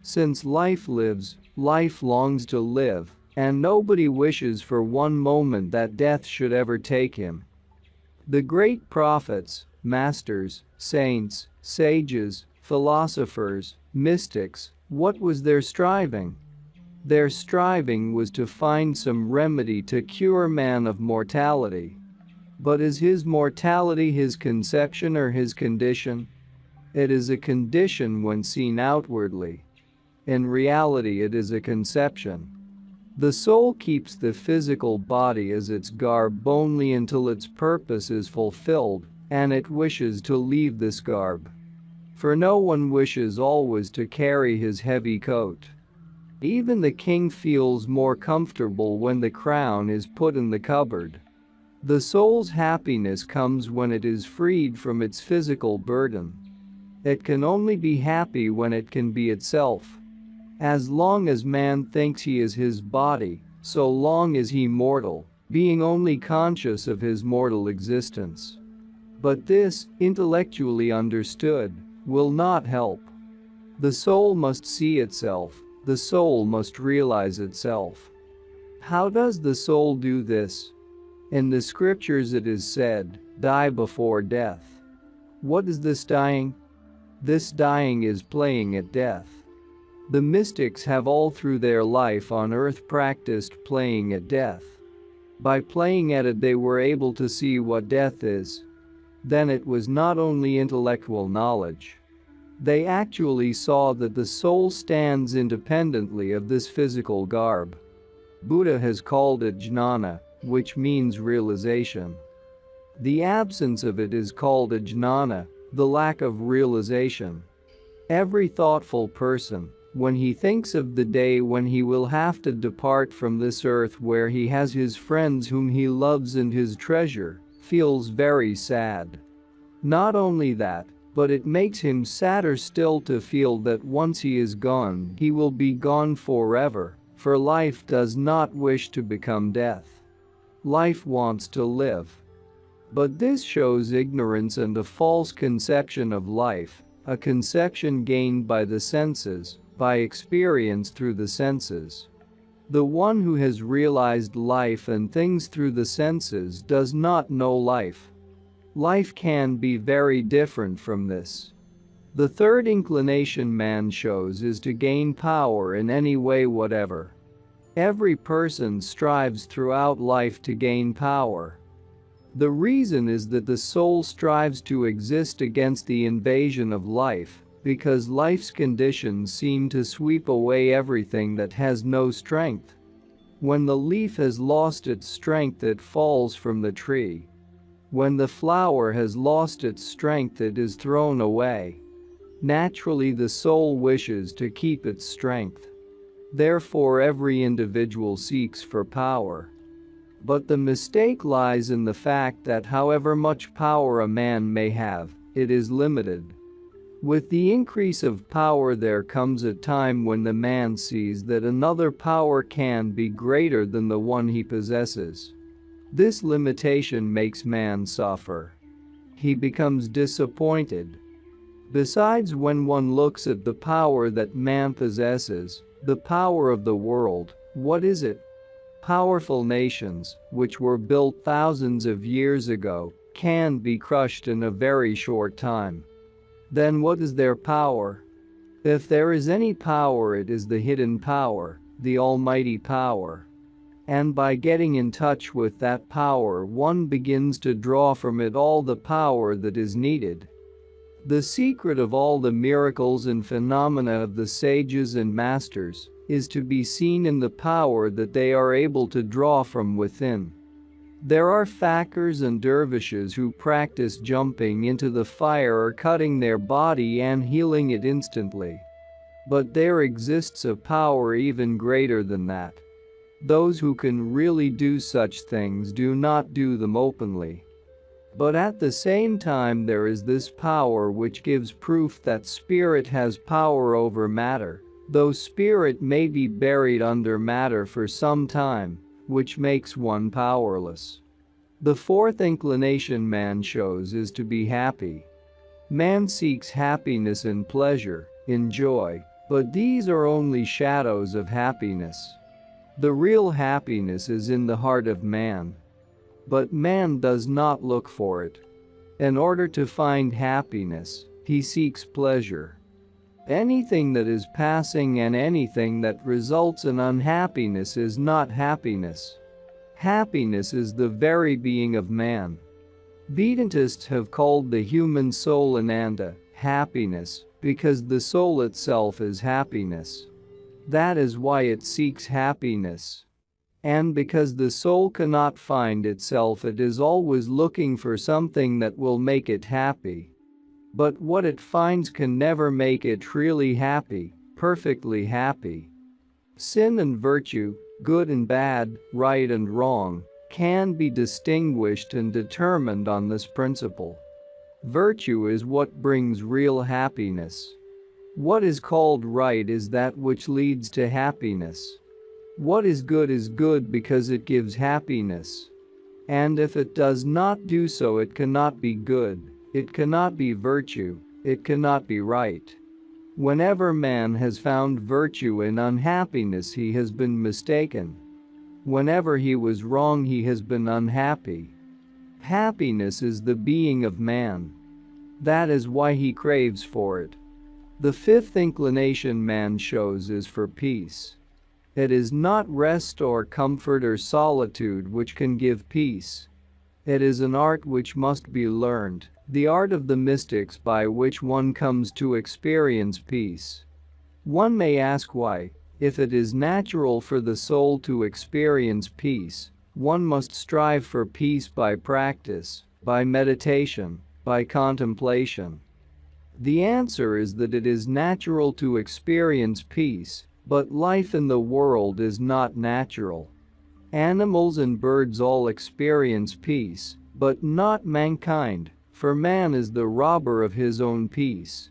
Since life lives, life longs to live. And nobody wishes for one moment that death should ever take him. The great prophets, masters, saints, sages, philosophers, mystics, What was their striving? Their striving was to find some remedy to cure man of mortality. But is his mortality his conception or his condition? It is a condition when seen outwardly. In reality, it is a conception. The soul keeps the physical body as its garb only until its purpose is fulfilled, and it wishes to leave this garb. For no one wishes always to carry his heavy coat. Even the king feels more comfortable when the crown is put in the cupboard. The soul's happiness comes when it is freed from its physical burden. It can only be happy when it can be itself. As long as man thinks he is his body, so long is he mortal, being only conscious of his mortal existence. But this, intellectually understood, will not help. The soul must see itself, the soul must realize itself. How does the soul do this? In the scriptures it is said, "Die before death." What is this dying? This dying is playing at death. The mystics have all through their life on earth practiced playing at death. By playing at it they were able to see what death is. Then it was not only intellectual knowledge. They actually saw that the soul stands independently of this physical garb. Buddha has called it jnana, which means realization. The absence of it is called ajnana, the lack of realization. Every thoughtful person, when he thinks of the day when he will have to depart from this earth where he has his friends whom he loves and his treasure, feels very sad. Not only that, but it makes him sadder still to feel that once he is gone, he will be gone forever, for life does not wish to become death. Life wants to live. But this shows ignorance and a false conception of life, a conception gained by the senses, by experience through the senses. The one who has realized life and things through the senses does not know life. Life can be very different from this. The third inclination man shows is to gain power in any way whatever. Every person strives throughout life to gain power. The reason is that the soul strives to exist against the invasion of life, because life's conditions seem to sweep away everything that has no strength. When the leaf has lost its strength, it falls from the tree. When the flower has lost its strength, it is thrown away. Naturally, the soul wishes to keep its strength. Therefore, every individual seeks for power. But the mistake lies in the fact that however much power a man may have, it is limited. With the increase of power there comes a time when the man sees that another power can be greater than the one he possesses. This limitation makes man suffer. He becomes disappointed. Besides, when one looks at the power that man possesses, the power of the world, what is it? Powerful nations, which were built thousands of years ago, can be crushed in a very short time. Then what is their power? If there is any power, it is the hidden power, the almighty power. And by getting in touch with that power, one begins to draw from it all the power that is needed. The secret of all the miracles and phenomena of the sages and masters is to be seen in the power that they are able to draw from within. There are fakirs and dervishes who practice jumping into the fire or cutting their body and healing it instantly. But there exists a power even greater than that. Those who can really do such things do not do them openly. But at the same time, there is this power which gives proof that spirit has power over matter, though spirit may be buried under matter for some time, which makes one powerless. The fourth inclination man shows is to be happy. Man seeks happiness in pleasure, in joy, but these are only shadows of happiness. The real happiness is in the heart of man. But man does not look for it. In order to find happiness, he seeks pleasure. Anything that is passing and anything that results in unhappiness is not happiness. Happiness is the very being of man. Vedantists have called the human soul Ananda, happiness, because the soul itself is happiness. That is why it seeks happiness. And because the soul cannot find itself, it is always looking for something that will make it happy. But what it finds can never make it really happy, perfectly happy. Sin and virtue, good and bad, right and wrong, can be distinguished and determined on this principle. Virtue is what brings real happiness. What is called right is that which leads to happiness. What is good because it gives happiness. And if it does not do so, it cannot be good, it cannot be virtue, it cannot be right. Whenever man has found virtue in unhappiness, he has been mistaken. Whenever he was wrong, he has been unhappy. Happiness is the being of man. That is why he craves for it. The fifth inclination man shows is for peace. It is not rest or comfort or solitude which can give peace. It is an art which must be learned, the art of the mystics by which one comes to experience peace. One may ask why, if it is natural for the soul to experience peace, one must strive for peace by practice, by meditation, by contemplation. The answer is that it is natural to experience peace, but life in the world is not natural. Animals and birds all experience peace, but not mankind, for man is the robber of his own peace.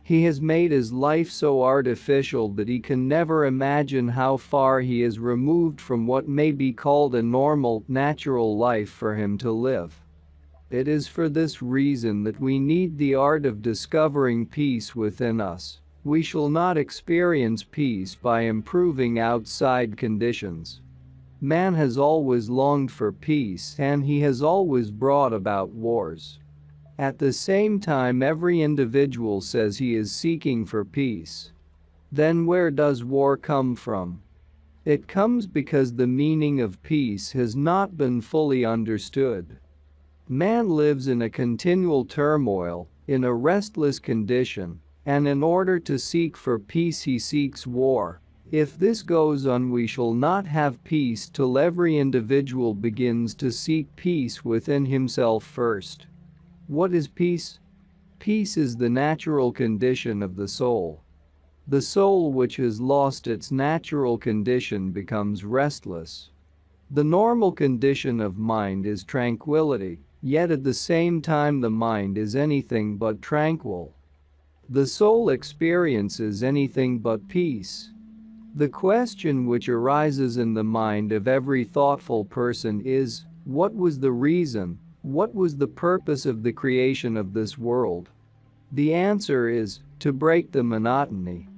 He has made his life so artificial that he can never imagine how far he is removed from what may be called a normal, natural life for him to live. It is for this reason that we need the art of discovering peace within us. We shall not experience peace by improving outside conditions. Man has always longed for peace, and he has always brought about wars. At the same time, every individual says he is seeking for peace. Then where does war come from? It comes because the meaning of peace has not been fully understood. Man lives in a continual turmoil, in a restless condition, and in order to seek for peace he seeks war. If this goes on, we shall not have peace till every individual begins to seek peace within himself first. What is peace? Peace is the natural condition of the soul. The soul which has lost its natural condition becomes restless. The normal condition of mind is tranquility, yet at the same time the mind is anything but tranquil. The soul experiences anything but peace. The question which arises in the mind of every thoughtful person is, what was the reason, what was the purpose of the creation of this world? The answer is, to break the monotony.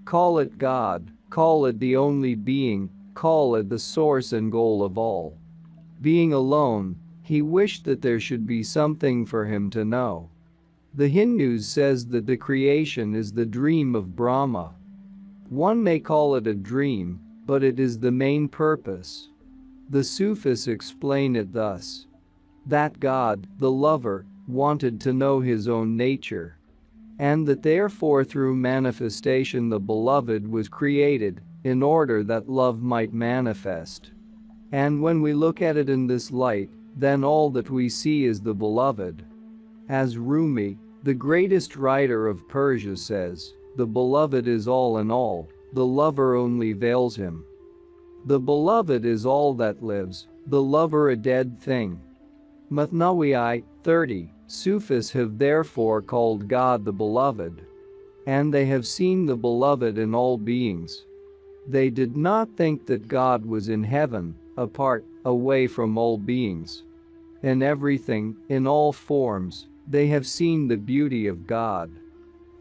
Call it God, call it the only being, call it the source and goal of all. Being alone, he wished that there should be something for him to know. The Hindus says that the creation is the dream of Brahma. One may call it a dream, but it is the main purpose. The Sufis explain it thus: that God, the lover, wanted to know his own nature, and that therefore through manifestation the beloved was created, in order that love might manifest. And when we look at it in this light, then all that we see is the beloved. As Rumi, the greatest writer of Persia, says, the beloved is all in all, the lover only veils him. The beloved is all that lives, the lover a dead thing. Mathnawi 30, Sufis have therefore called God the beloved. And they have seen the beloved in all beings. They did not think that God was in heaven, apart, away from all beings. In everything, in all forms, they have seen the beauty of God.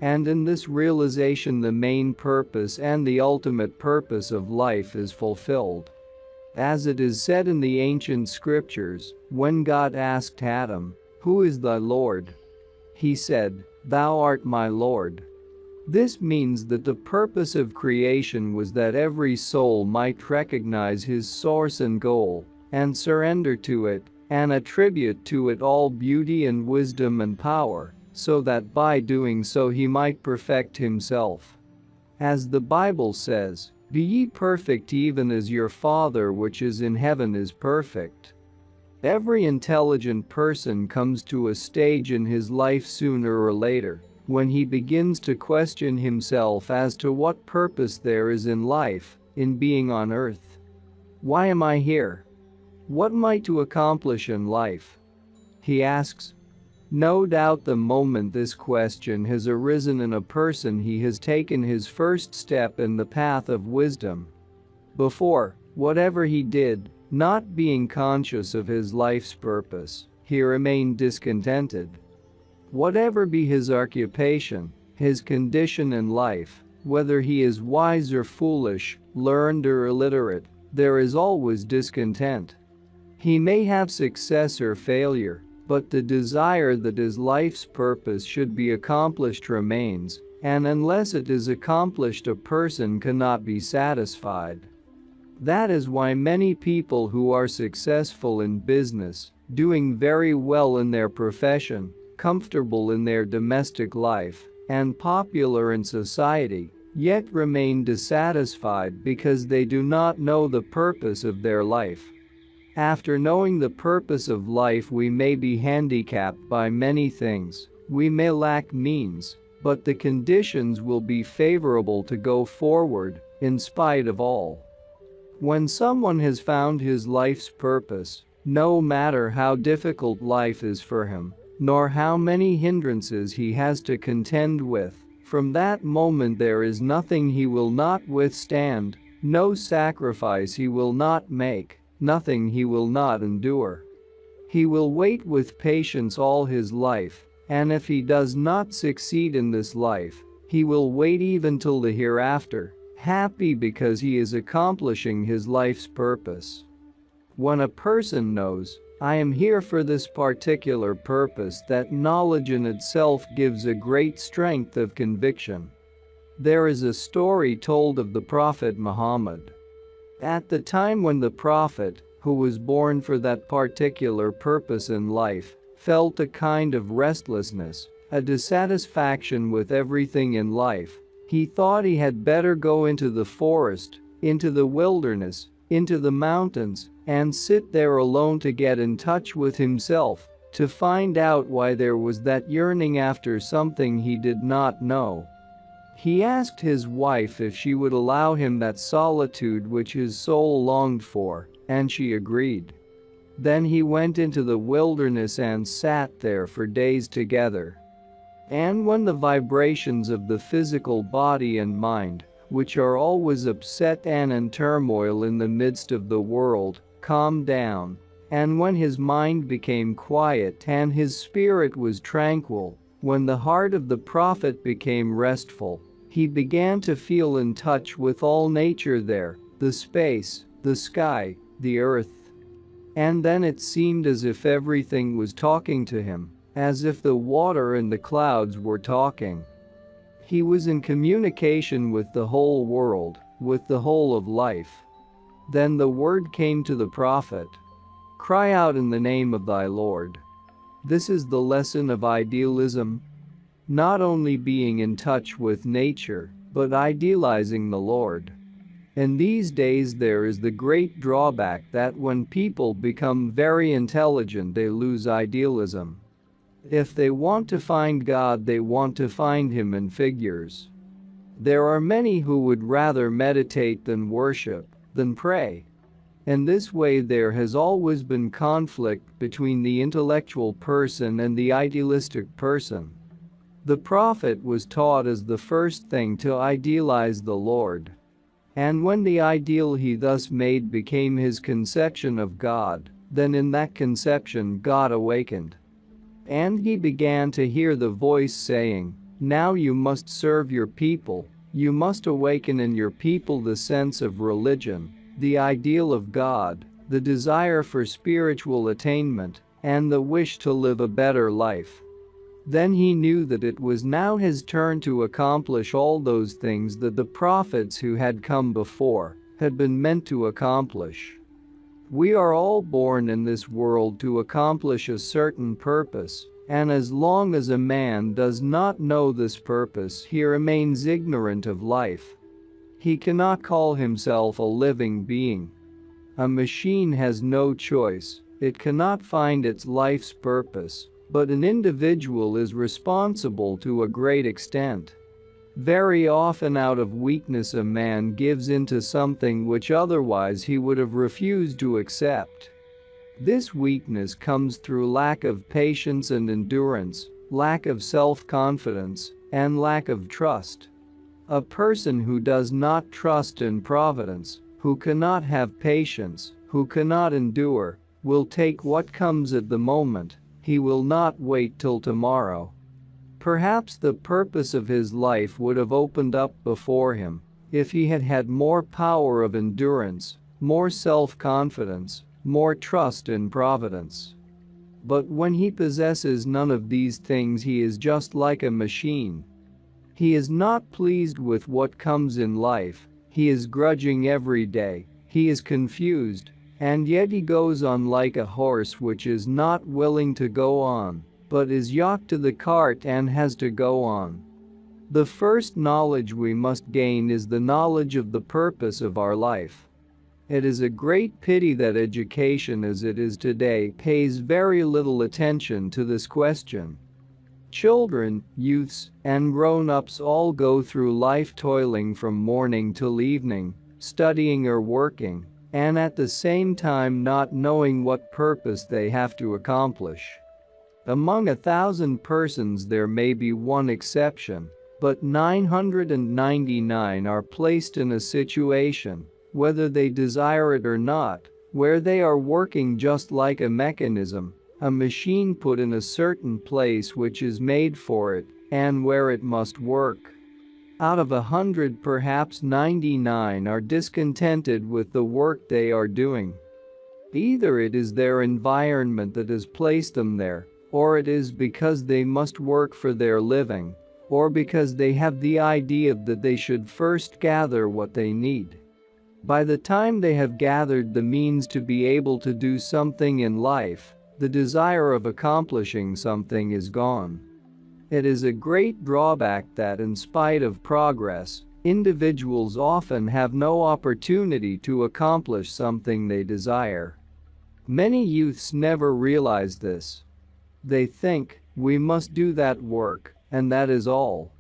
And in this realization the main purpose and the ultimate purpose of life is fulfilled. As it is said in the ancient scriptures, when God asked Adam, "Who is thy Lord?" he said, "Thou art my Lord." This means that the purpose of creation was that every soul might recognize his source and goal, and surrender to it, and attribute to it all beauty and wisdom and power, so that by doing so he might perfect himself. As the Bible says, "Be ye perfect even as your Father which is in heaven is perfect." Every intelligent person comes to a stage in his life sooner or later when he begins to question himself as to what purpose there is in life, in being on earth. Why am I here? What am I to accomplish in life? He asks. No doubt the moment this question has arisen in a person, he has taken his first step in the path of wisdom. Before, whatever he did, not being conscious of his life's purpose, he remained discontented. Whatever be his occupation, his condition in life, whether he is wise or foolish, learned or illiterate, there is always discontent. He may have success or failure, but the desire that his life's purpose should be accomplished remains, and unless it is accomplished, a person cannot be satisfied. That is why many people who are successful in business, doing very well in their profession, comfortable in their domestic life, and popular in society, yet remain dissatisfied because they do not know the purpose of their life. After knowing the purpose of life, we may be handicapped by many things, we may lack means, but the conditions will be favorable to go forward, in spite of all. When someone has found his life's purpose, no matter how difficult life is for him, nor how many hindrances he has to contend with, from that moment there is nothing he will not withstand, no sacrifice he will not make, nothing he will not endure. He will wait with patience all his life, and if he does not succeed in this life, he will wait even till the hereafter, happy because he is accomplishing his life's purpose. When a person knows, "I am here for this particular purpose," that knowledge in itself gives a great strength of conviction. There is a story told of the Prophet Muhammad. At the time when the Prophet, who was born for that particular purpose in life, felt a kind of restlessness, a dissatisfaction with everything in life, he thought he had better go into the forest, into the wilderness, into the mountains, and sit there alone to get in touch with himself, to find out why there was that yearning after something he did not know. He asked his wife if she would allow him that solitude which his soul longed for, and she agreed. Then he went into the wilderness and sat there for days together. And when the vibrations of the physical body and mind, which are always upset and in turmoil in the midst of the world, calmed down, and when his mind became quiet and his spirit was tranquil, when the heart of the Prophet became restful, he began to feel in touch with all nature there, the space, the sky, the earth. And then it seemed as if everything was talking to him, as if the water and the clouds were talking. He was in communication with the whole world, with the whole of life. Then the word came to the Prophet, "Cry out in the name of thy Lord." This is the lesson of idealism. Not only being in touch with nature, but idealizing the Lord. In these days there is the great drawback that when people become very intelligent, they lose idealism. If they want to find God, they want to find Him in figures. There are many who would rather meditate than worship, than pray. In this way there has always been conflict between the intellectual person and the idealistic person. The Prophet was taught as the first thing to idealize the Lord. And when the ideal he thus made became his conception of God, then in that conception God awakened. And he began to hear the voice saying, "Now you must serve your people, you must awaken in your people the sense of religion, the ideal of God, the desire for spiritual attainment, and the wish to live a better life." Then he knew that it was now his turn to accomplish all those things that the prophets who had come before had been meant to accomplish. We are all born in this world to accomplish a certain purpose, and as long as a man does not know this purpose, he remains ignorant of life. He cannot call himself a living being. A machine has no choice, it cannot find its life's purpose, but an individual is responsible to a great extent. Very often out of weakness a man gives into something which otherwise he would have refused to accept. This weakness comes through lack of patience and endurance, lack of self-confidence, and lack of trust. A person who does not trust in providence, who cannot have patience, who cannot endure, will take what comes at the moment. He will not wait till tomorrow. Perhaps the purpose of his life would have opened up before him if he had had more power of endurance, more self-confidence, more trust in providence. But when he possesses none of these things, he is just like a machine. He is not pleased with what comes in life, he is grudging every day, he is confused, and yet he goes on like a horse which is not willing to go on, but is yoked to the cart and has to go on. The first knowledge we must gain is the knowledge of the purpose of our life. It is a great pity that education as it is today pays very little attention to this question. Children, youths, and grown-ups all go through life toiling from morning till evening, studying or working, and at the same time not knowing what purpose they have to accomplish. Among 1,000 persons there may be one exception, but 999 are placed in a situation, whether they desire it or not, where they are working just like a mechanism, a machine put in a certain place which is made for it, and where it must work. Out of 100, perhaps 99 are discontented with the work they are doing. Either it is their environment that has placed them there, or it is because they must work for their living, or because they have the idea that they should first gather what they need. By the time they have gathered the means to be able to do something in life, the desire of accomplishing something is gone. It is a great drawback that in spite of progress, individuals often have no opportunity to accomplish something they desire. Many youths never realize this. They think, we must do that work, and that is all.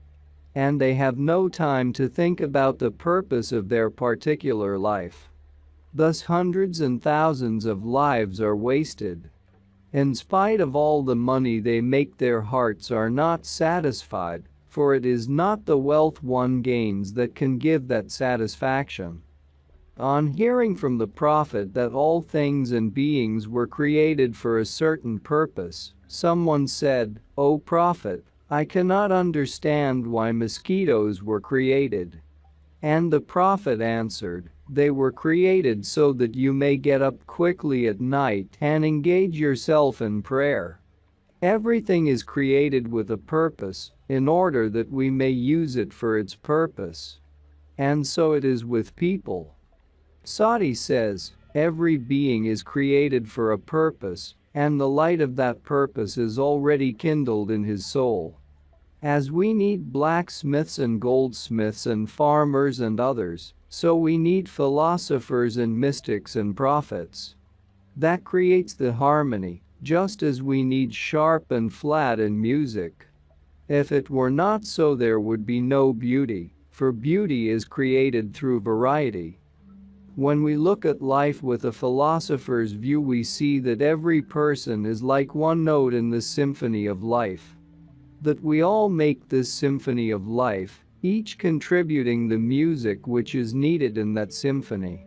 And they have no time to think about the purpose of their particular life. Thus hundreds and thousands of lives are wasted. In spite of all the money they make, their hearts are not satisfied, for it is not the wealth one gains that can give that satisfaction. On hearing from the Prophet that all things and beings were created for a certain purpose, someone said, "O Prophet, I cannot understand why mosquitoes were created." And the Prophet answered, "They were created so that you may get up quickly at night and engage yourself in prayer. Everything is created with a purpose, in order that we may use it for its purpose. And so it is with people." Sadi says, every being is created for a purpose, and the light of that purpose is already kindled in his soul. As we need blacksmiths and goldsmiths and farmers and others, so we need philosophers and mystics and prophets. That creates the harmony, just as we need sharp and flat in music. If it were not so, there would be no beauty, for beauty is created through variety. When we look at life with a philosopher's view, we see that every person is like one note in the symphony of life. That we all make this symphony of life, each contributing the music which is needed in that symphony.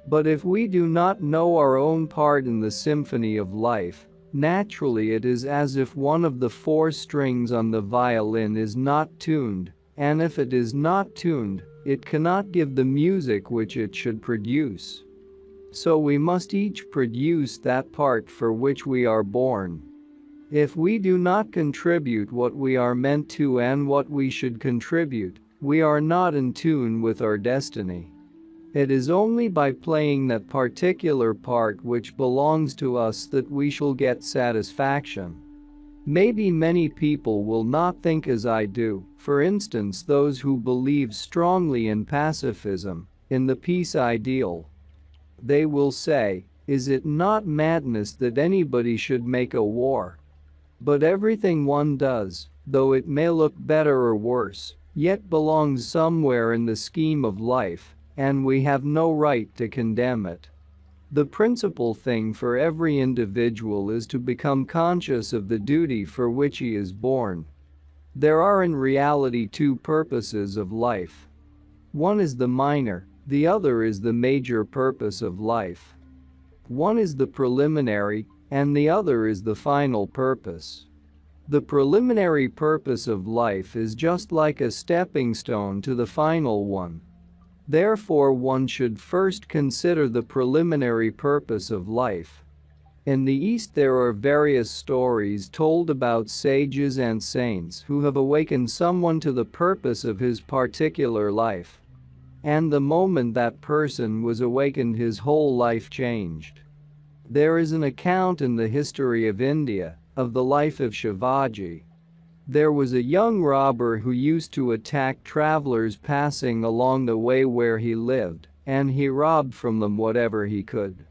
But if we do not know our own part in the symphony of life, naturally it is as if one of the 4 strings on the violin is not tuned, and if it is not tuned, it cannot give the music which it should produce. So we must each produce that part for which we are born. If we do not contribute what we are meant to and what we should contribute, we are not in tune with our destiny. It is only by playing that particular part which belongs to us that we shall get satisfaction. Maybe many people will not think as I do, for instance those who believe strongly in pacifism, in the peace ideal. They will say, is it not madness that anybody should make a war? But everything one does, though it may look better or worse, yet belongs somewhere in the scheme of life, and we have no right to condemn it. The principal thing for every individual is to become conscious of the duty for which he is born. There are in reality two purposes of life. One is the minor, the other is the major purpose of life. One is the preliminary, and the other is the final purpose. The preliminary purpose of life is just like a stepping stone to the final one. Therefore, one should first consider the preliminary purpose of life. In the East, there are various stories told about sages and saints who have awakened someone to the purpose of his particular life. And the moment that person was awakened, his whole life changed. There is an account in the history of India of the life of Shivaji. There was a young robber who used to attack travelers passing along the way where he lived, and he robbed from them whatever he could.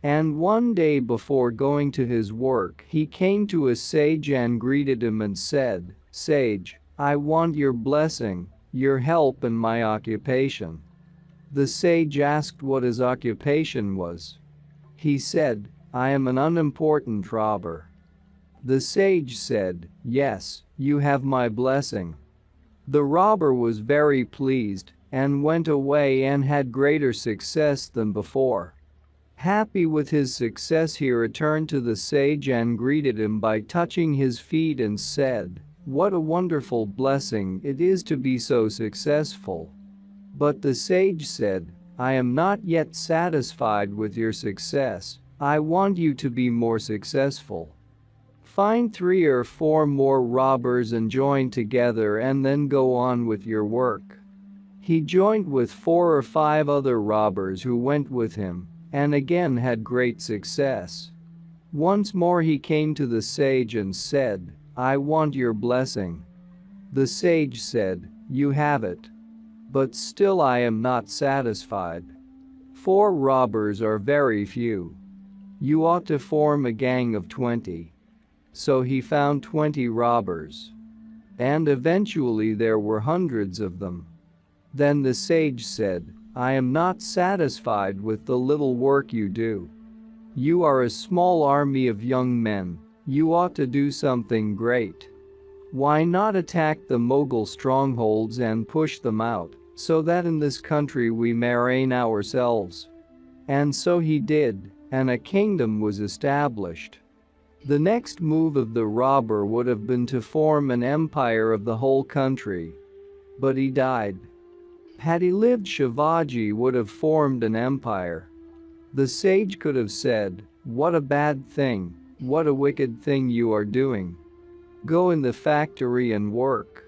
And one day before going to his work, he came to a sage and greeted him and said, "Sage, I want your blessing, your help in my occupation." The sage asked what his occupation was. He said, "I am an unimportant robber." The sage said, "Yes, you have my blessing." The robber was very pleased and went away and had greater success than before. Happy with his success, he returned to the sage and greeted him by touching his feet and said, "What a wonderful blessing it is to be so successful." But the sage said, "I am not yet satisfied with your success. I want you to be more successful. Find 3 or 4 more robbers and join together and then go on with your work." He joined with 4 or 5 other robbers who went with him and again had great success. Once more he came to the sage and said, "I want your blessing." The sage said, "You have it. But still I am not satisfied. 4 robbers are very few. You ought to form a gang of 20. So he found 20 robbers. And eventually there were hundreds of them. Then the sage said, "I am not satisfied with the little work you do. You are a small army of young men. You ought to do something great. Why not attack the Mughal strongholds and push them out, so that in this country we may reign ourselves?" And so he did, and a kingdom was established. The next move of the robber would have been to form an empire of the whole country. But he died. Had he lived, Shivaji would have formed an empire. The sage could have said, "What a bad thing, what a wicked thing you are doing. Go in the factory and work."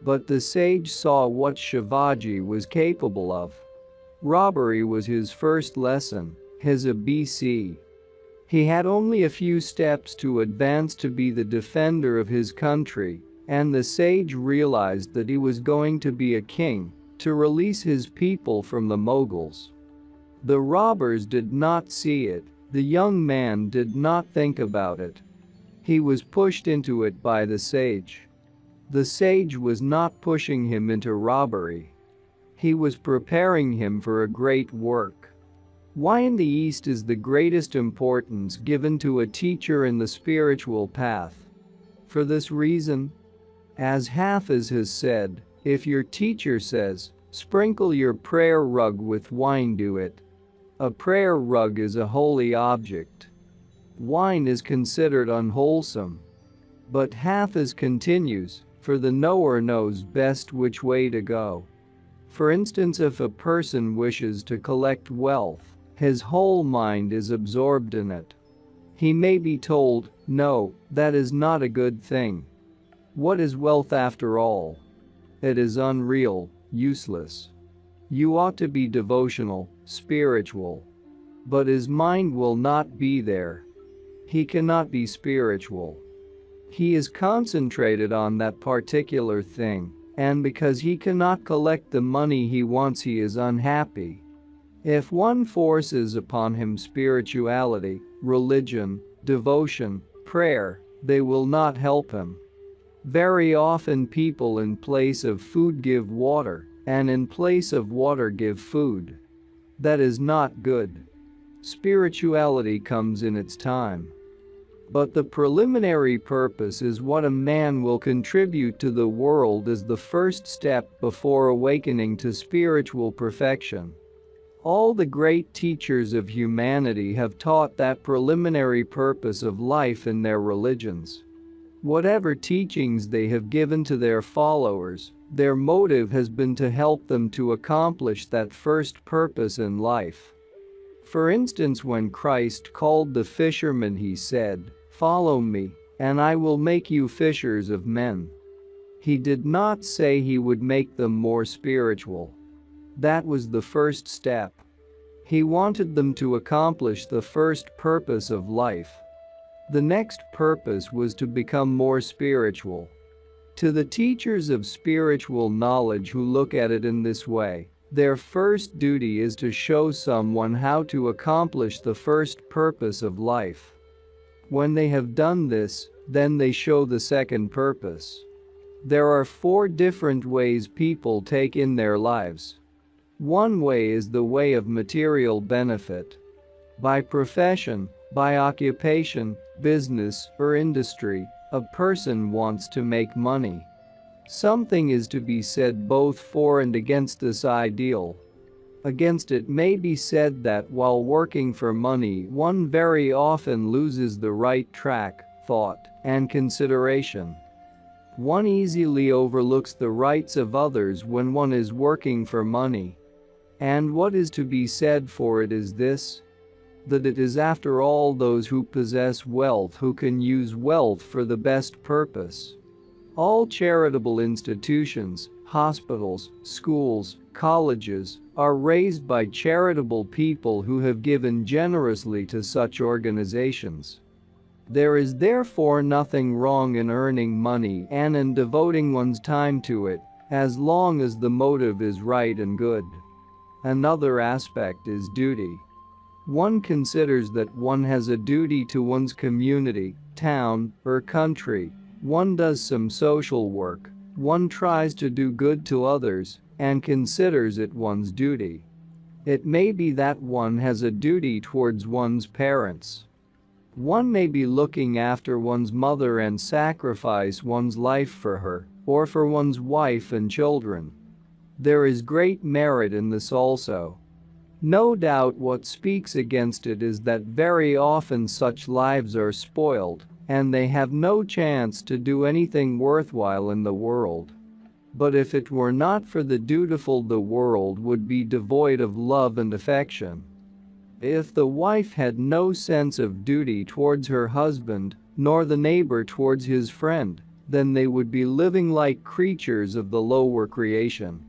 But the sage saw what Shivaji was capable of. Robbery was his first lesson, his ABC. He had only a few steps to advance to be the defender of his country, and the sage realized that he was going to be a king, to release his people from the Mughals. The robbers did not see it, the young man did not think about it. He was pushed into it by the sage. The sage was not pushing him into robbery. He was preparing him for a great work. Why in the East is the greatest importance given to a teacher in the spiritual path? For this reason. As Hafiz has said, if your teacher says, "Sprinkle your prayer rug with wine," do it. A prayer rug is a holy object. Wine is considered unwholesome. But Hafiz continues, for the knower knows best which way to go. For instance, if a person wishes to collect wealth, his whole mind is absorbed in it. He may be told, No, that is not a good thing. What is wealth after all? It is unreal, useless. You ought to be devotional, spiritual. But his mind will not be there. He cannot be spiritual. He is concentrated on that particular thing, and because he cannot collect the money he wants, he is unhappy. If one forces upon him spirituality, religion, devotion, prayer, they will not help him. Very often people in place of food give water, and in place of water give food. That is not good. Spirituality comes in its time. But the preliminary purpose is what a man will contribute to the world as the first step before awakening to spiritual perfection. All the great teachers of humanity have taught that preliminary purpose of life in their religions. Whatever teachings they have given to their followers, their motive has been to help them to accomplish that first purpose in life. For instance, when Christ called the fishermen, he said, "Follow me, and I will make you fishers of men." He did not say he would make them more spiritual. That was the first step. He wanted them to accomplish the first purpose of life. The next purpose was to become more spiritual. To the teachers of spiritual knowledge who look at it in this way, their first duty is to show someone how to accomplish the first purpose of life. When they have done this, then they show the second purpose. There are 4 different ways people take in their lives. One way is the way of material benefit. By profession, by occupation, business, or industry, a person wants to make money. Something is to be said both for and against this ideal. Against it may be said that while working for money, one very often loses the right track, thought, and consideration. One easily overlooks the rights of others when one is working for money. And what is to be said for it is this: that it is after all those who possess wealth who can use wealth for the best purpose. All charitable institutions, hospitals, schools, colleges, are raised by charitable people who have given generously to such organizations. There is therefore nothing wrong in earning money and in devoting one's time to it, as long as the motive is right and good. Another aspect is duty. One considers that one has a duty to one's community, town, or country. One does some social work. One tries to do good to others and considers it one's duty. It may be that one has a duty towards one's parents. One may be looking after one's mother and sacrifice one's life for her, or for one's wife and children. There is great merit in this also. No doubt what speaks against it is that very often such lives are spoiled, and they have no chance to do anything worthwhile in the world. But if it were not for the dutiful, the world would be devoid of love and affection. If the wife had no sense of duty towards her husband, nor the neighbor towards his friend, then they would be living like creatures of the lower creation.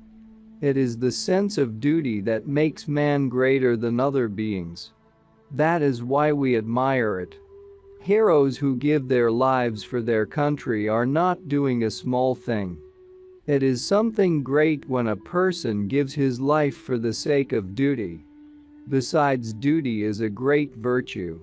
It is the sense of duty that makes man greater than other beings. That is why we admire it. Heroes who give their lives for their country are not doing a small thing. It is something great when a person gives his life for the sake of duty. Besides, duty is a great virtue.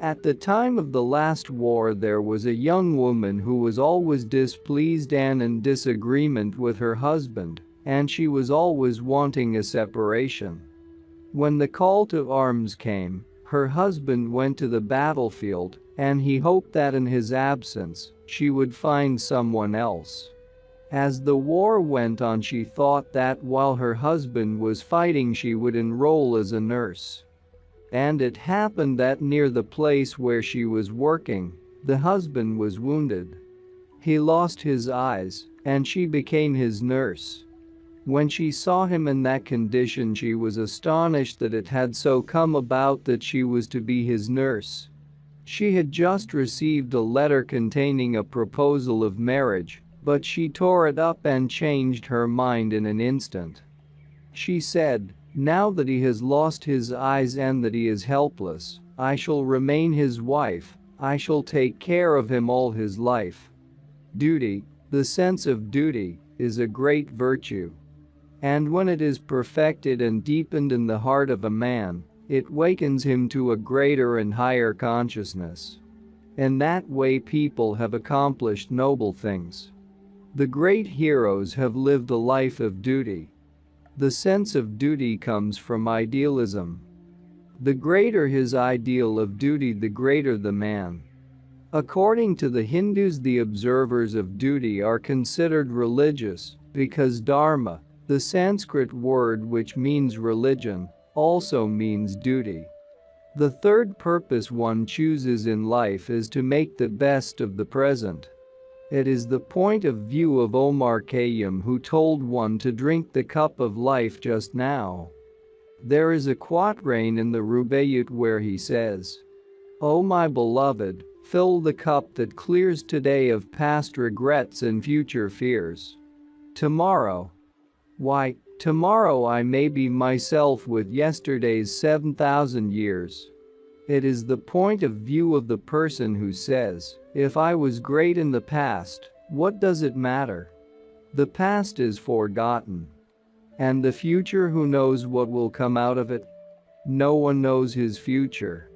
At the time of the last war, there was a young woman who was always displeased and in disagreement with her husband, and she was always wanting a separation. When the call to arms came, her husband went to the battlefield, and he hoped that in his absence, she would find someone else. As the war went on, she thought that while her husband was fighting, she would enroll as a nurse. And it happened that near the place where she was working, the husband was wounded. He lost his eyes, and she became his nurse. When she saw him in that condition, she was astonished that it had so come about that she was to be his nurse. She had just received a letter containing a proposal of marriage, but she tore it up and changed her mind in an instant. She said, "Now that he has lost his eyes and that he is helpless, I shall remain his wife. I shall take care of him all his life." Duty, the sense of duty, is a great virtue. And when it is perfected and deepened in the heart of a man, it wakens him to a greater and higher consciousness. In that way people have accomplished noble things. The great heroes have lived a life of duty. The sense of duty comes from idealism. The greater his ideal of duty, the greater the man. According to the Hindus, the observers of duty are considered religious because dharma, the Sanskrit word which means religion, also means duty. The third purpose one chooses in life is to make the best of the present. It is the point of view of Omar Khayyam, who told one to drink the cup of life just now. There is a quatrain in the Rubaiyat where he says, "O my beloved, fill the cup that clears today of past regrets and future fears. Tomorrow, why, tomorrow I may be myself with yesterday's 7,000 years." It is the point of view of the person who says, "If I was great in the past, what does it matter? The past is forgotten. And the future, who knows what will come out of it? No one knows his future.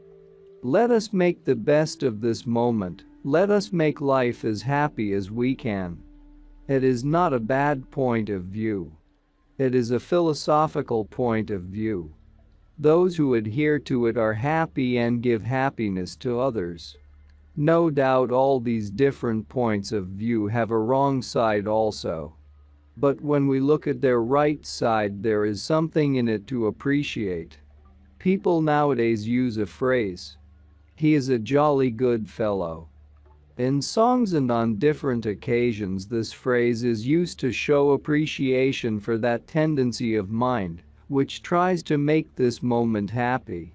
Let us make the best of this moment. Let us make life as happy as we can." It is not a bad point of view. It is a philosophical point of view. Those who adhere to it are happy and give happiness to others. No doubt all these different points of view have a wrong side also. But when we look at their right side, there is something in it to appreciate. People nowadays use a phrase, "He is a jolly good fellow." In songs and on different occasions, this phrase is used to show appreciation for that tendency of mind which tries to make this moment happy.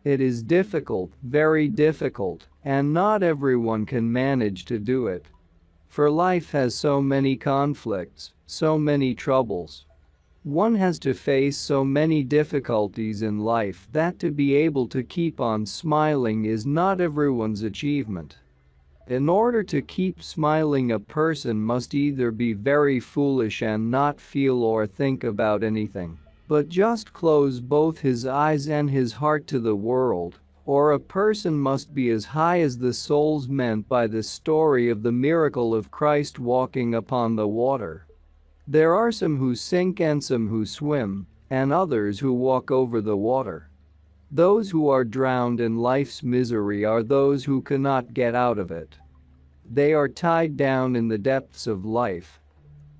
It is difficult, very difficult, and not everyone can manage to do it. For life has so many conflicts, so many troubles. One has to face so many difficulties in life that to be able to keep on smiling is not everyone's achievement. In order to keep smiling, a person must either be very foolish and not feel or think about anything, but just close both his eyes and his heart to the world, or a person must be as high as the souls meant by the story of the miracle of Christ walking upon the water. There are some who sink and some who swim, and others who walk over the water. Those who are drowned in life's misery are those who cannot get out of it. They are tied down in the depths of life.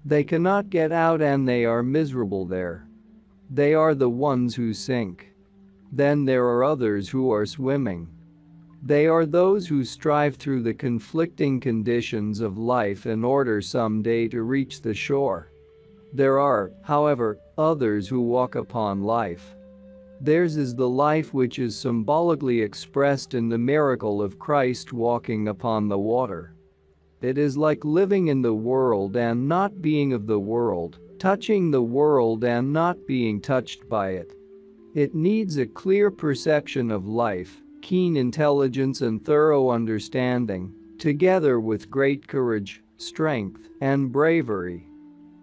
They cannot get out and they are miserable there. They are the ones who sink. Then there are others who are swimming. They are those who strive through the conflicting conditions of life in order someday to reach the shore. There are, however, others who walk upon life. Theirs is the life which is symbolically expressed in the miracle of Christ walking upon the water. It is like living in the world and not being of the world, touching the world and not being touched by it. It needs a clear perception of life, keen intelligence and thorough understanding, together with great courage, strength, and bravery.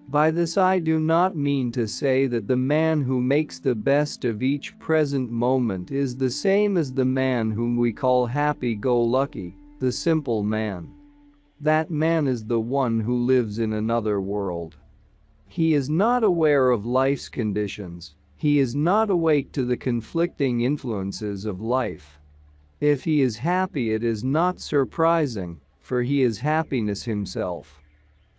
By this I do not mean to say that the man who makes the best of each present moment is the same as the man whom we call happy-go-lucky, the simple man. That man is the one who lives in another world. He is not aware of life's conditions. He is not awake to the conflicting influences of life. If he is happy, it is not surprising, for he is happiness himself.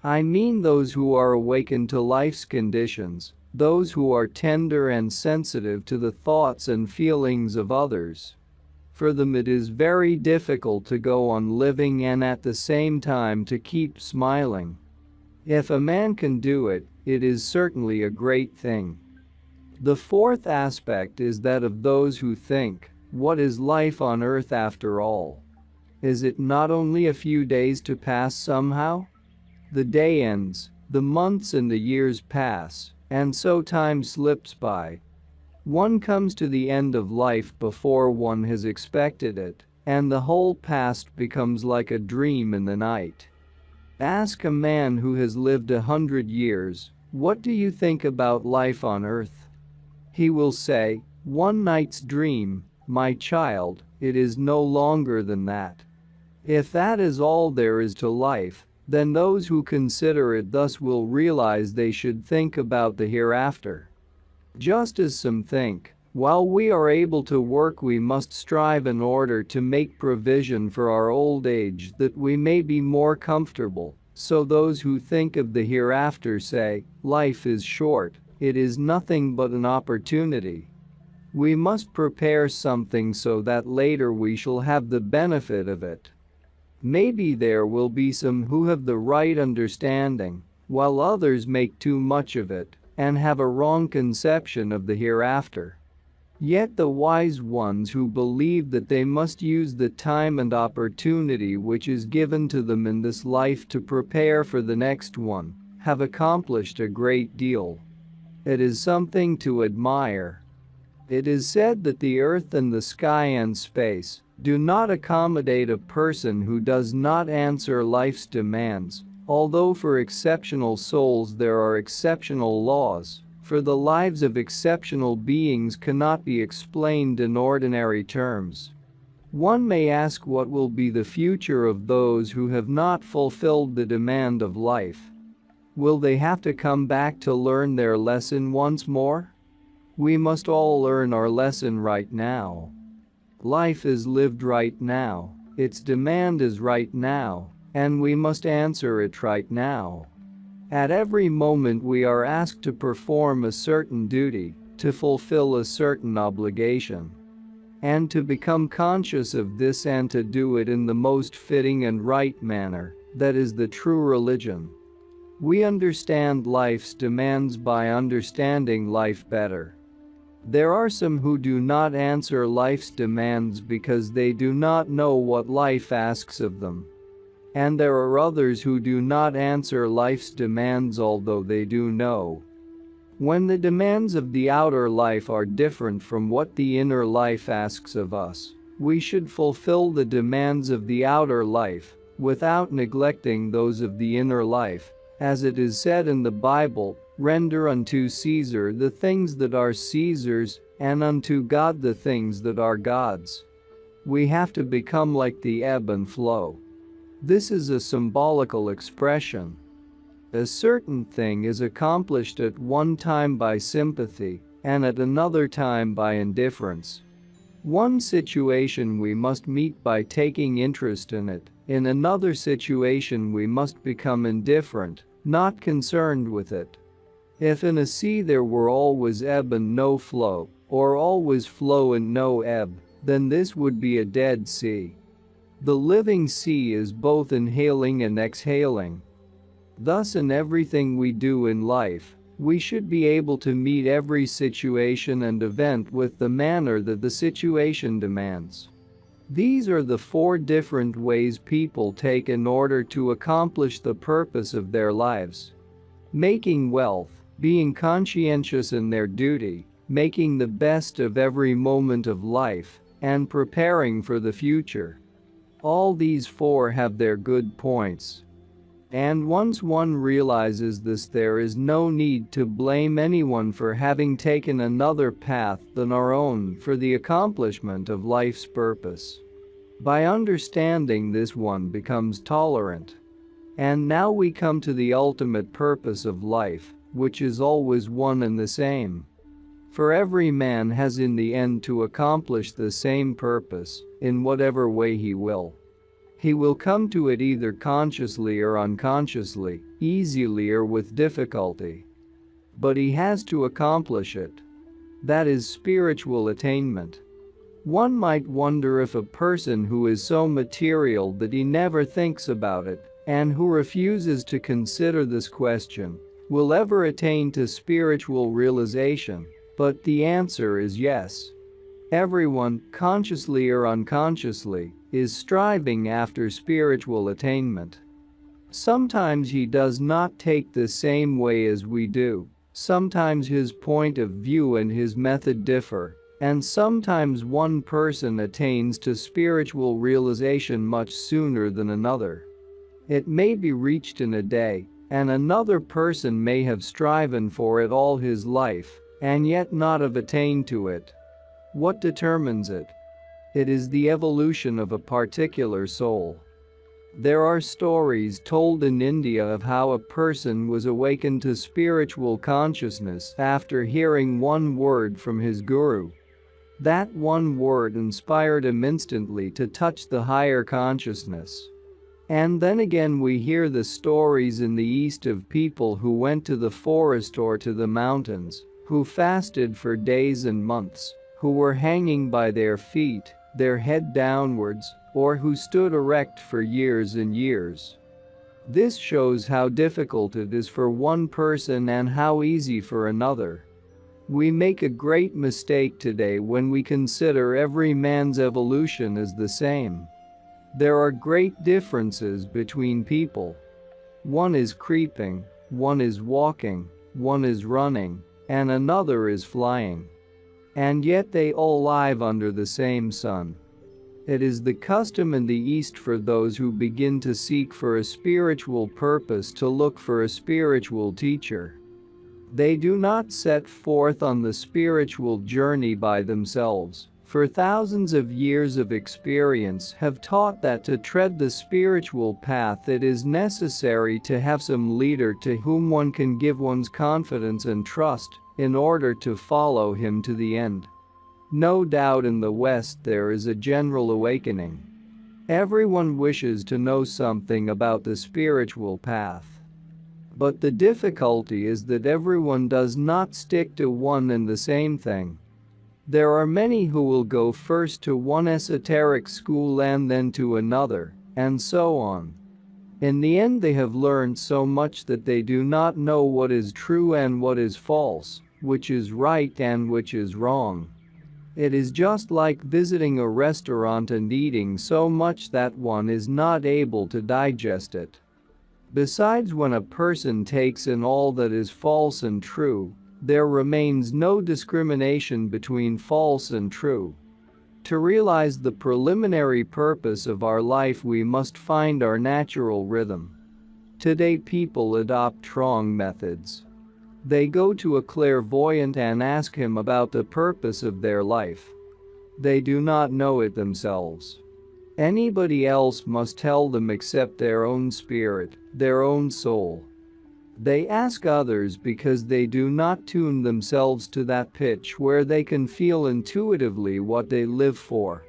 I mean those who are awakened to life's conditions, those who are tender and sensitive to the thoughts and feelings of others. For them it is very difficult to go on living and at the same time to keep smiling. If a man can do it, it is certainly a great thing. The fourth aspect is that of those who think, what is life on earth after all? Is it not only a few days to pass somehow? The day ends, the months and the years pass, and so time slips by. One comes to the end of life before one has expected it, and the whole past becomes like a dream in the night. Ask a man who has lived 100 years, "What do you think about life on earth?" He will say, "One night's dream, my child, it is no longer than that." If that is all there is to life, then those who consider it thus will realize they should think about the hereafter. Just as some think, while we are able to work we must strive in order to make provision for our old age that we may be more comfortable, so those who think of the hereafter say, life is short, it is nothing but an opportunity. We must prepare something so that later we shall have the benefit of it. Maybe there will be some who have the right understanding, while others make too much of it and have a wrong conception of the hereafter. Yet the wise ones who believe that they must use the time and opportunity which is given to them in this life to prepare for the next one have accomplished a great deal. It is something to admire. It is said that the earth and the sky and space do not accommodate a person who does not answer life's demands, although for exceptional souls there are exceptional laws, for the lives of exceptional beings cannot be explained in ordinary terms. One may ask what will be the future of those who have not fulfilled the demand of life. Will they have to come back to learn their lesson once more? We must all learn our lesson right now. Life is lived right now, its demand is right now, and we must answer it right now. At every moment we are asked to perform a certain duty, to fulfill a certain obligation. And to become conscious of this and to do it in the most fitting and right manner, that is the true religion. We understand life's demands by understanding life better. There are some who do not answer life's demands because they do not know what life asks of them. And there are others who do not answer life's demands although they do know. When the demands of the outer life are different from what the inner life asks of us, we should fulfill the demands of the outer life without neglecting those of the inner life. As it is said in the Bible, "Render unto Caesar the things that are Caesar's, and unto God the things that are God's." We have to become like the ebb and flow. This is a symbolical expression. A certain thing is accomplished at one time by sympathy, and at another time by indifference. One situation we must meet by taking interest in it, in another situation we must become indifferent, not concerned with it. If in a sea there were always ebb and no flow, or always flow and no ebb, then this would be a dead sea. The living sea is both inhaling and exhaling. Thus in everything we do in life, we should be able to meet every situation and event with the manner that the situation demands. These are the 4 different ways people take in order to accomplish the purpose of their lives. Making wealth, being conscientious in their duty, making the best of every moment of life, and preparing for the future. All these 4 have their good points. And once one realizes this, there is no need to blame anyone for having taken another path than our own for the accomplishment of life's purpose. By understanding this, one becomes tolerant. And now we come to the ultimate purpose of life, which is always one and the same. For every man has in the end to accomplish the same purpose, in whatever way he will. He will come to it either consciously or unconsciously, easily or with difficulty. But he has to accomplish it. That is spiritual attainment. One might wonder if a person who is so material that he never thinks about it, and who refuses to consider this question, will ever attain to spiritual realization, but the answer is yes. Everyone, consciously or unconsciously, is striving after spiritual attainment. Sometimes he does not take the same way as we do, sometimes his point of view and his method differ, and sometimes one person attains to spiritual realization much sooner than another. It may be reached in a day, and another person may have striven for it all his life, and yet not have attained to it. What determines it? It is the evolution of a particular soul. There are stories told in India of how a person was awakened to spiritual consciousness after hearing one word from his guru. That one word inspired him instantly to touch the higher consciousness. And then again we hear the stories in the East of people who went to the forest or to the mountains, who fasted for days and months, who were hanging by their feet, their head downwards, or who stood erect for years and years. This shows how difficult it is for one person and how easy for another. We make a great mistake today when we consider every man's evolution as the same. There are great differences between people. One is creeping, one is walking, one is running, and another is flying. And yet they all live under the same sun. It is the custom in the East for those who begin to seek for a spiritual purpose to look for a spiritual teacher. They do not set forth on the spiritual journey by themselves, for thousands of years of experience have taught that to tread the spiritual path it is necessary to have some leader to whom one can give one's confidence and trust in order to follow him to the end. No doubt in the West there is a general awakening. Everyone wishes to know something about the spiritual path. But the difficulty is that everyone does not stick to one and the same thing. There are many who will go first to one esoteric school and then to another, and so on. In the end they have learned so much that they do not know what is true and what is false, which is right and which is wrong. It is just like visiting a restaurant and eating so much that one is not able to digest it. Besides, when a person takes in all that is false and true, there remains no discrimination between false and true. To realize the preliminary purpose of our life we must find our natural rhythm. Today people adopt wrong methods. They go to a clairvoyant and ask him about the purpose of their life. They do not know it themselves. Anybody else must tell them except their own spirit, their own soul. They ask others because they do not tune themselves to that pitch where they can feel intuitively what they live for.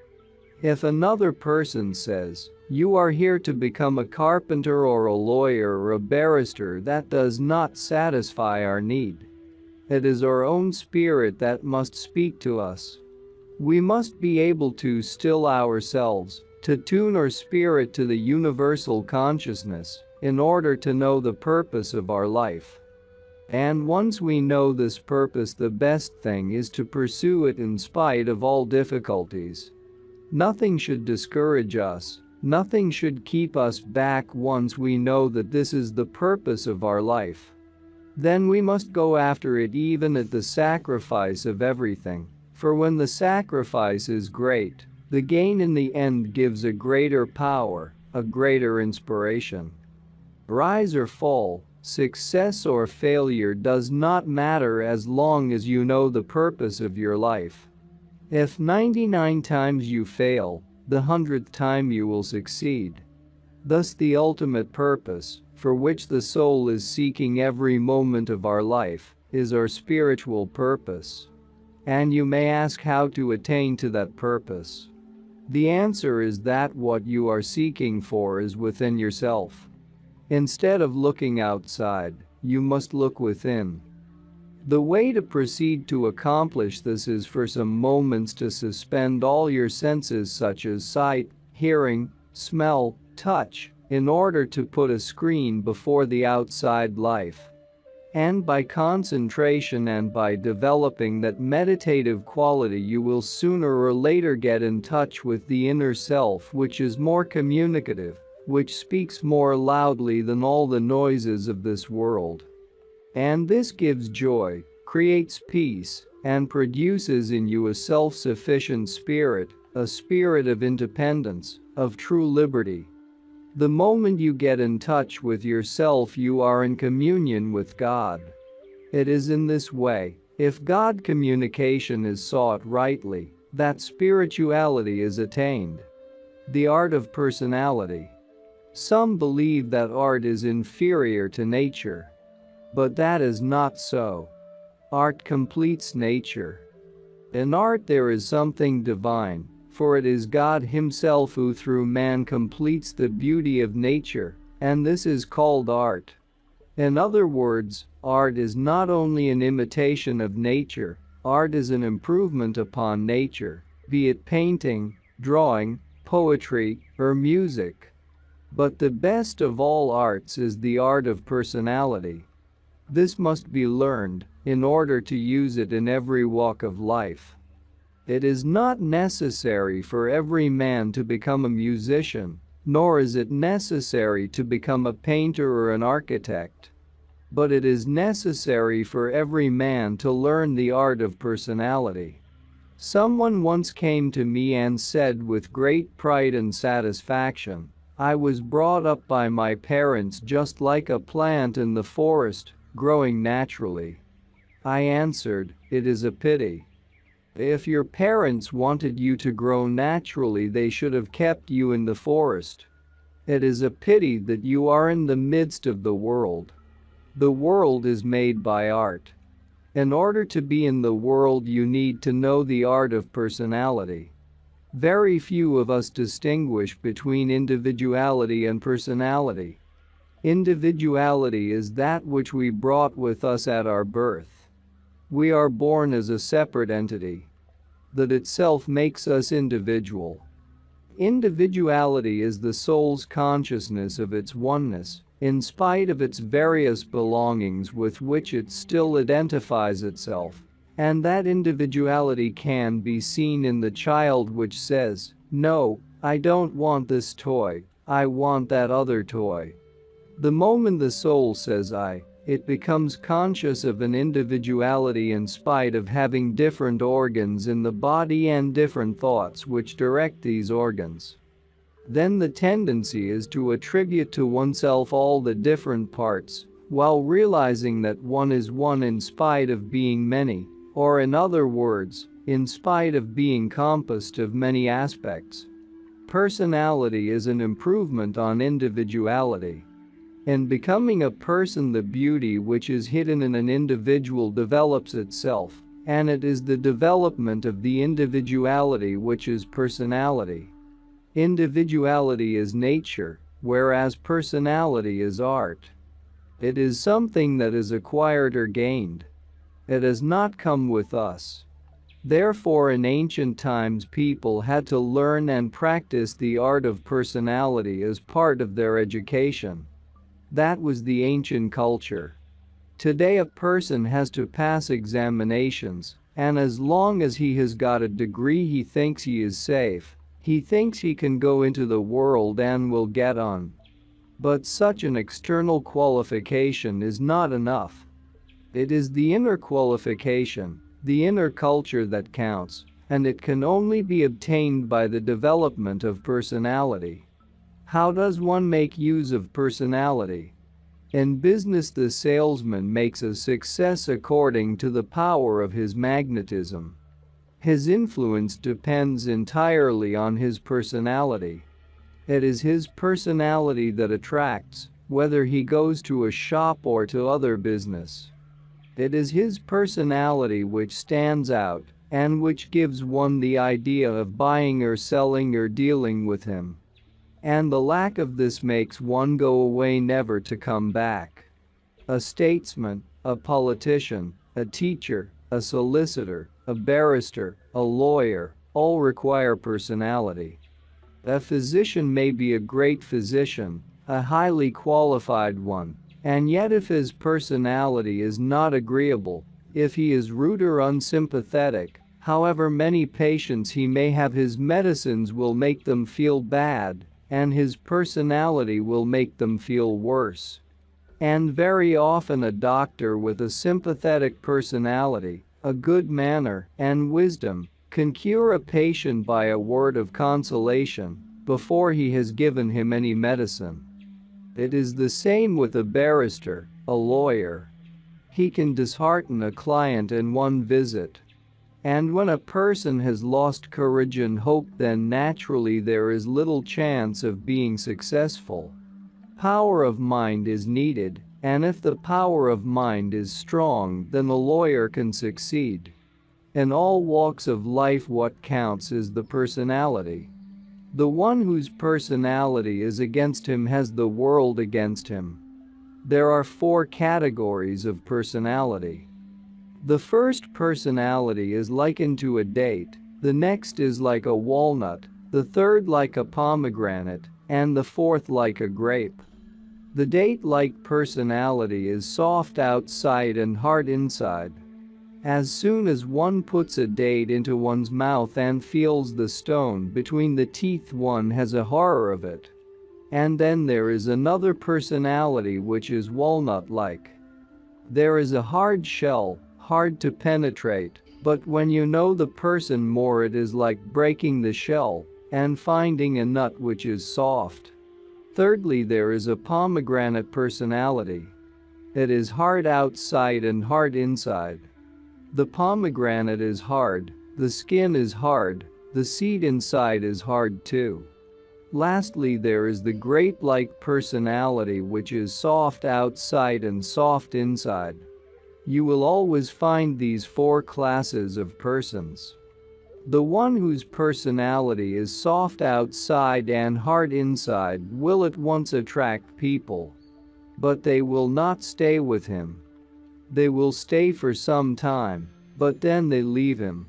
If another person says, "You are here to become a carpenter or a lawyer or a barrister," that does not satisfy our need. It is our own spirit that must speak to us. We must be able to still ourselves, to tune our spirit to the universal consciousness, in order to know the purpose of our life. And once we know this purpose, the best thing is to pursue it in spite of all difficulties. Nothing should discourage us, nothing should keep us back once we know that this is the purpose of our life. Then we must go after it even at the sacrifice of everything, for when the sacrifice is great, the gain in the end gives a greater power, a greater inspiration. Rise or fall, success or failure does not matter as long as you know the purpose of your life. If 99 times you fail, the 100th time you will succeed. Thus the ultimate purpose, for which the soul is seeking every moment of our life, is our spiritual purpose. And you may ask how to attain to that purpose. The answer is that what you are seeking for is within yourself. Instead of looking outside, you must look within. The way to proceed to accomplish this is for some moments to suspend all your senses such as sight, hearing, smell, touch, in order to put a screen before the outside life. And by concentration and by developing that meditative quality, you will sooner or later get in touch with the inner self, which is more communicative, which speaks more loudly than all the noises of this world. And this gives joy, creates peace, and produces in you a self-sufficient spirit, a spirit of independence, of true liberty. The moment you get in touch with yourself, you are in communion with God. It is in this way, if God communication is sought rightly, that spirituality is attained. The art of personality. Some believe that art is inferior to nature. But that is not so. Art completes nature. In art there is something divine, for it is God Himself who through man completes the beauty of nature, and this is called art. In other words, art is not only an imitation of nature, art is an improvement upon nature, be it painting, drawing, poetry, or music. But the best of all arts is the art of personality. This must be learned in order to use it in every walk of life. It is not necessary for every man to become a musician, nor is it necessary to become a painter or an architect. But it is necessary for every man to learn the art of personality. Someone once came to me and said with great pride and satisfaction, "I was brought up by my parents just like a plant in the forest, growing naturally." I answered, "It is a pity. If your parents wanted you to grow naturally, they should have kept you in the forest. It is a pity that you are in the midst of the world. The world is made by art. In order to be in the world, you need to know the art of personality." Very few of us distinguish between individuality and personality. Individuality is that which we brought with us at our birth. We are born as a separate entity. That itself makes us individual. Individuality is the soul's consciousness of its oneness, in spite of its various belongings with which it still identifies itself. And that individuality can be seen in the child which says, "No, I don't want this toy, I want that other toy." The moment the soul says "I," it becomes conscious of an individuality in spite of having different organs in the body and different thoughts which direct these organs. Then the tendency is to attribute to oneself all the different parts, while realizing that one is one in spite of being many, or in other words, in spite of being composed of many aspects. Personality is an improvement on individuality. In becoming a person, the beauty which is hidden in an individual develops itself, and it is the development of the individuality which is personality. Individuality is nature, whereas personality is art. It is something that is acquired or gained. It has not come with us. Therefore, in ancient times, people had to learn and practice the art of personality as part of their education. That was the ancient culture. Today a person has to pass examinations, and as long as he has got a degree he thinks he is safe. He thinks he can go into the world and will get on. But such an external qualification is not enough. It is the inner qualification, the inner culture that counts, and it can only be obtained by the development of personality. How does one make use of personality? In business, the salesman makes a success according to the power of his magnetism. His influence depends entirely on his personality. It is his personality that attracts, whether he goes to a shop or to other business. It is his personality which stands out, and which gives one the idea of buying or selling or dealing with him. And the lack of this makes one go away never to come back. A statesman, a politician, a teacher, a solicitor, a barrister, a lawyer, all require personality. A physician may be a great physician, a highly qualified one, And yet if his personality is not agreeable, if he is rude or unsympathetic, however many patients he may have, his medicines will make them feel bad, and his personality will make them feel worse. And very often a doctor with a sympathetic personality, a good manner, and wisdom can cure a patient by a word of consolation before he has given him any medicine. It is the same with a barrister, a lawyer. He can dishearten a client in one visit. And when a person has lost courage and hope, then naturally there is little chance of being successful. Power of mind is needed, and if the power of mind is strong, then a lawyer can succeed. In all walks of life, what counts is the personality. The one whose personality is against him has the world against him. There are 4 categories of personality. The first personality is likened to a date, the next is like a walnut, the third like a pomegranate, and the fourth like a grape. The date-like personality is soft outside and hard inside. As soon as one puts a date into one's mouth and feels the stone between the teeth, one has a horror of it. And then there is another personality which is walnut-like. There is a hard shell, hard to penetrate, but when you know the person more, it is like breaking the shell and finding a nut which is soft. Thirdly, there is a pomegranate personality. It is hard outside and hard inside. The pomegranate is hard, the skin is hard, the seed inside is hard too. Lastly, there is the grape-like personality, which is soft outside and soft inside. You will always find these 4 classes of persons. The one whose personality is soft outside and hard inside will at once attract people. But they will not stay with him. They will stay for some time, but then they leave him.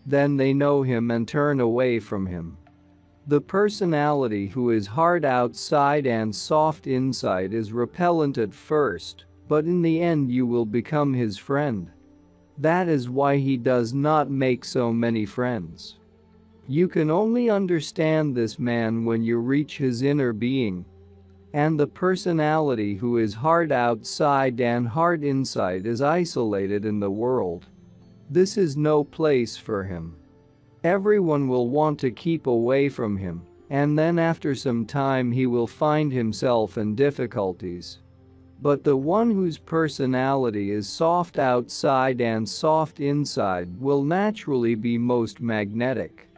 Then they know him and turn away from him. The personality who is hard outside and soft inside is repellent at first, but in the end you will become his friend. That is why he does not make so many friends. You can only understand this man when you reach his inner being. And the personality who is hard outside and hard inside is isolated in the world. This is no place for him. Everyone will want to keep away from him, and then after some time he will find himself in difficulties. But the one whose personality is soft outside and soft inside will naturally be most magnetic.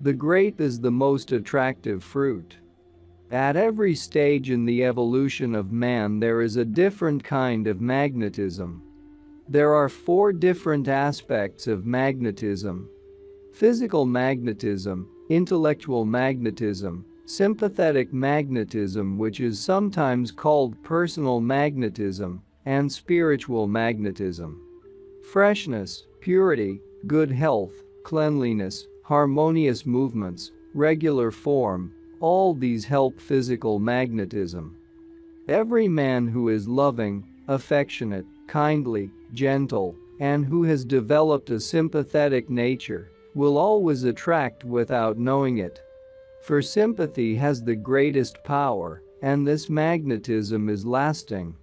The grape is the most attractive fruit. At every stage in the evolution of man there is a different kind of magnetism. There are 4 different aspects of magnetism: physical magnetism, intellectual magnetism, sympathetic magnetism, which is sometimes called personal magnetism, and spiritual magnetism. Freshness, purity, good health, cleanliness, harmonious movements, regular form, all these help physical magnetism. Every man who is loving, affectionate, kindly, gentle, and who has developed a sympathetic nature will always attract without knowing it. For sympathy has the greatest power, and this magnetism is lasting.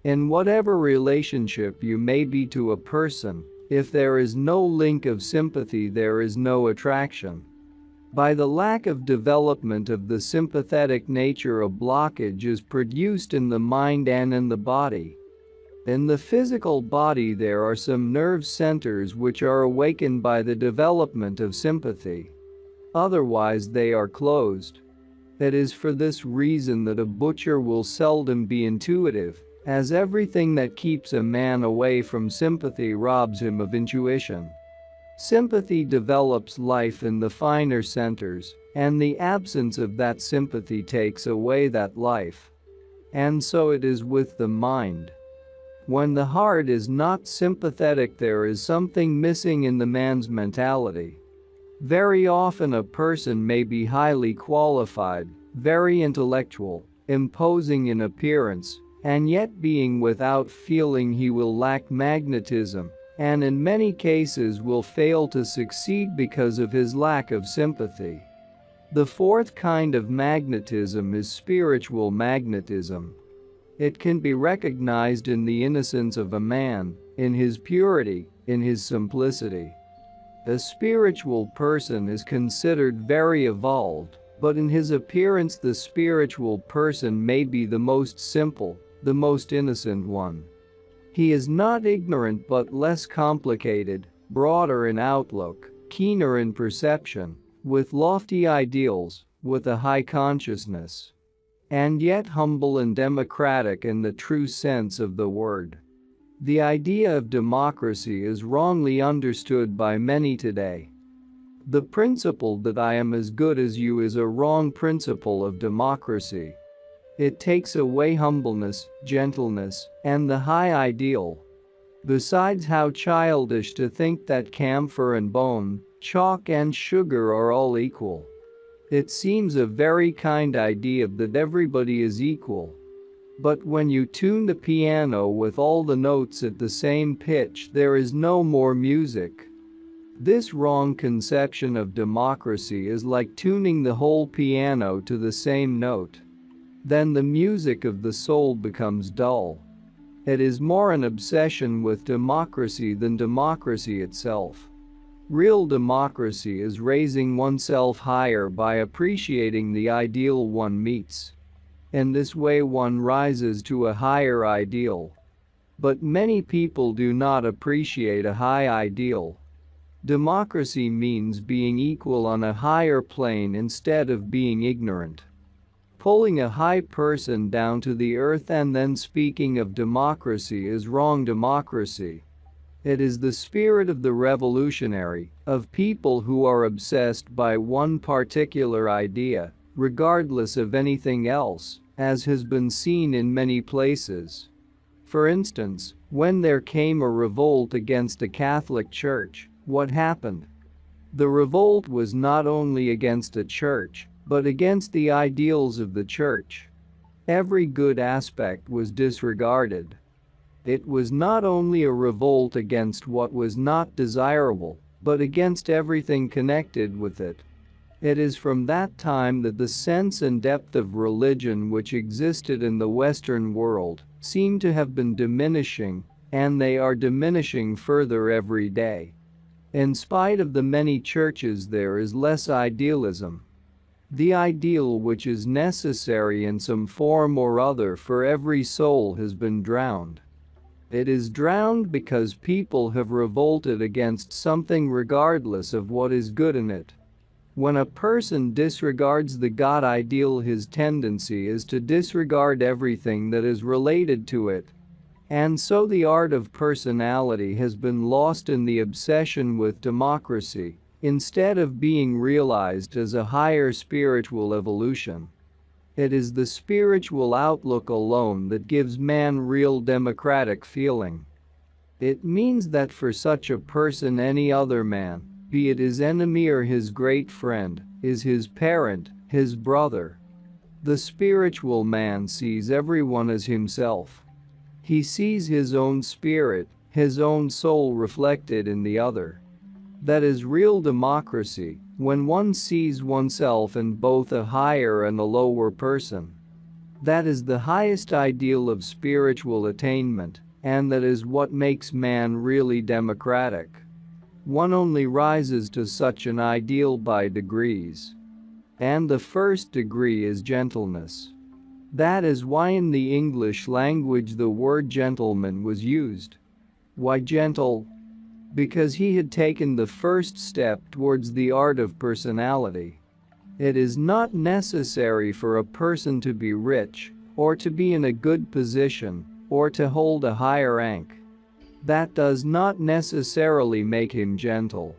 In whatever relationship you may be to a person, if there is no link of sympathy, there is no attraction. By the lack of development of the sympathetic nature, a blockage is produced in the mind and in the body. In the physical body there are some nerve centers which are awakened by the development of sympathy. Otherwise they are closed. It is for this reason that a butcher will seldom be intuitive, as everything that keeps a man away from sympathy robs him of intuition. Sympathy develops life in the finer centers, and the absence of that sympathy takes away that life. And so it is with the mind. When the heart is not sympathetic, there is something missing in the man's mentality. Very often a person may be highly qualified, very intellectual, imposing in appearance, and yet being without feeling he will lack magnetism, and in many cases will fail to succeed because of his lack of sympathy. The fourth kind of magnetism is spiritual magnetism. It can be recognized in the innocence of a man, in his purity, in his simplicity. A spiritual person is considered very evolved, but in his appearance the spiritual person may be the most simple, the most innocent one. He is not ignorant but less complicated, broader in outlook, keener in perception, with lofty ideals, with a high consciousness. And yet humble and democratic in the true sense of the word. The idea of democracy is wrongly understood by many today. The principle that I am as good as you is a wrong principle of democracy. It takes away humbleness, gentleness, and the high ideal. Besides, how childish to think that camphor and bone, chalk and sugar are all equal. It seems a very kind idea that everybody is equal. But when you tune the piano with all the notes at the same pitch, there is no more music. This wrong conception of democracy is like tuning the whole piano to the same note. Then the music of the soul becomes dull. It is more an obsession with democracy than democracy itself. Real democracy is raising oneself higher by appreciating the ideal one meets. In this way one rises to a higher ideal. But many people do not appreciate a high ideal. Democracy means being equal on a higher plane instead of being ignorant. Pulling a high person down to the earth and then speaking of democracy is wrong democracy. It is the spirit of the revolutionary, of people who are obsessed by one particular idea, regardless of anything else, as has been seen in many places. For instance, when there came a revolt against the Catholic Church, what happened? The revolt was not only against a church, but against the ideals of the church. Every good aspect was disregarded. It was not only a revolt against what was not desirable, but against everything connected with it. It is from that time that the sense and depth of religion which existed in the Western world seem to have been diminishing, and they are diminishing further every day. In spite of the many churches, there is less idealism. The ideal which is necessary in some form or other for every soul has been drowned. It is drowned because people have revolted against something regardless of what is good in it. When a person disregards the God ideal, his tendency is to disregard everything that is related to it. And so the art of personality has been lost in the obsession with democracy, instead of being realized as a higher spiritual evolution. It is the spiritual outlook alone that gives man real democratic feeling. It means that for such a person any other man, be it his enemy or his great friend, is his parent, his brother. The spiritual man sees everyone as himself. He sees his own spirit, his own soul reflected in the other. That is real democracy, when one sees oneself in both a higher and a lower person. That is the highest ideal of spiritual attainment, and that is what makes man really democratic. One only rises to such an ideal by degrees. And the first degree is gentleness. That is why in the English language the word gentleman was used. Why gentle? Because he had taken the first step towards the art of personality. It is not necessary for a person to be rich, or to be in a good position, or to hold a high rank. That does not necessarily make him gentle.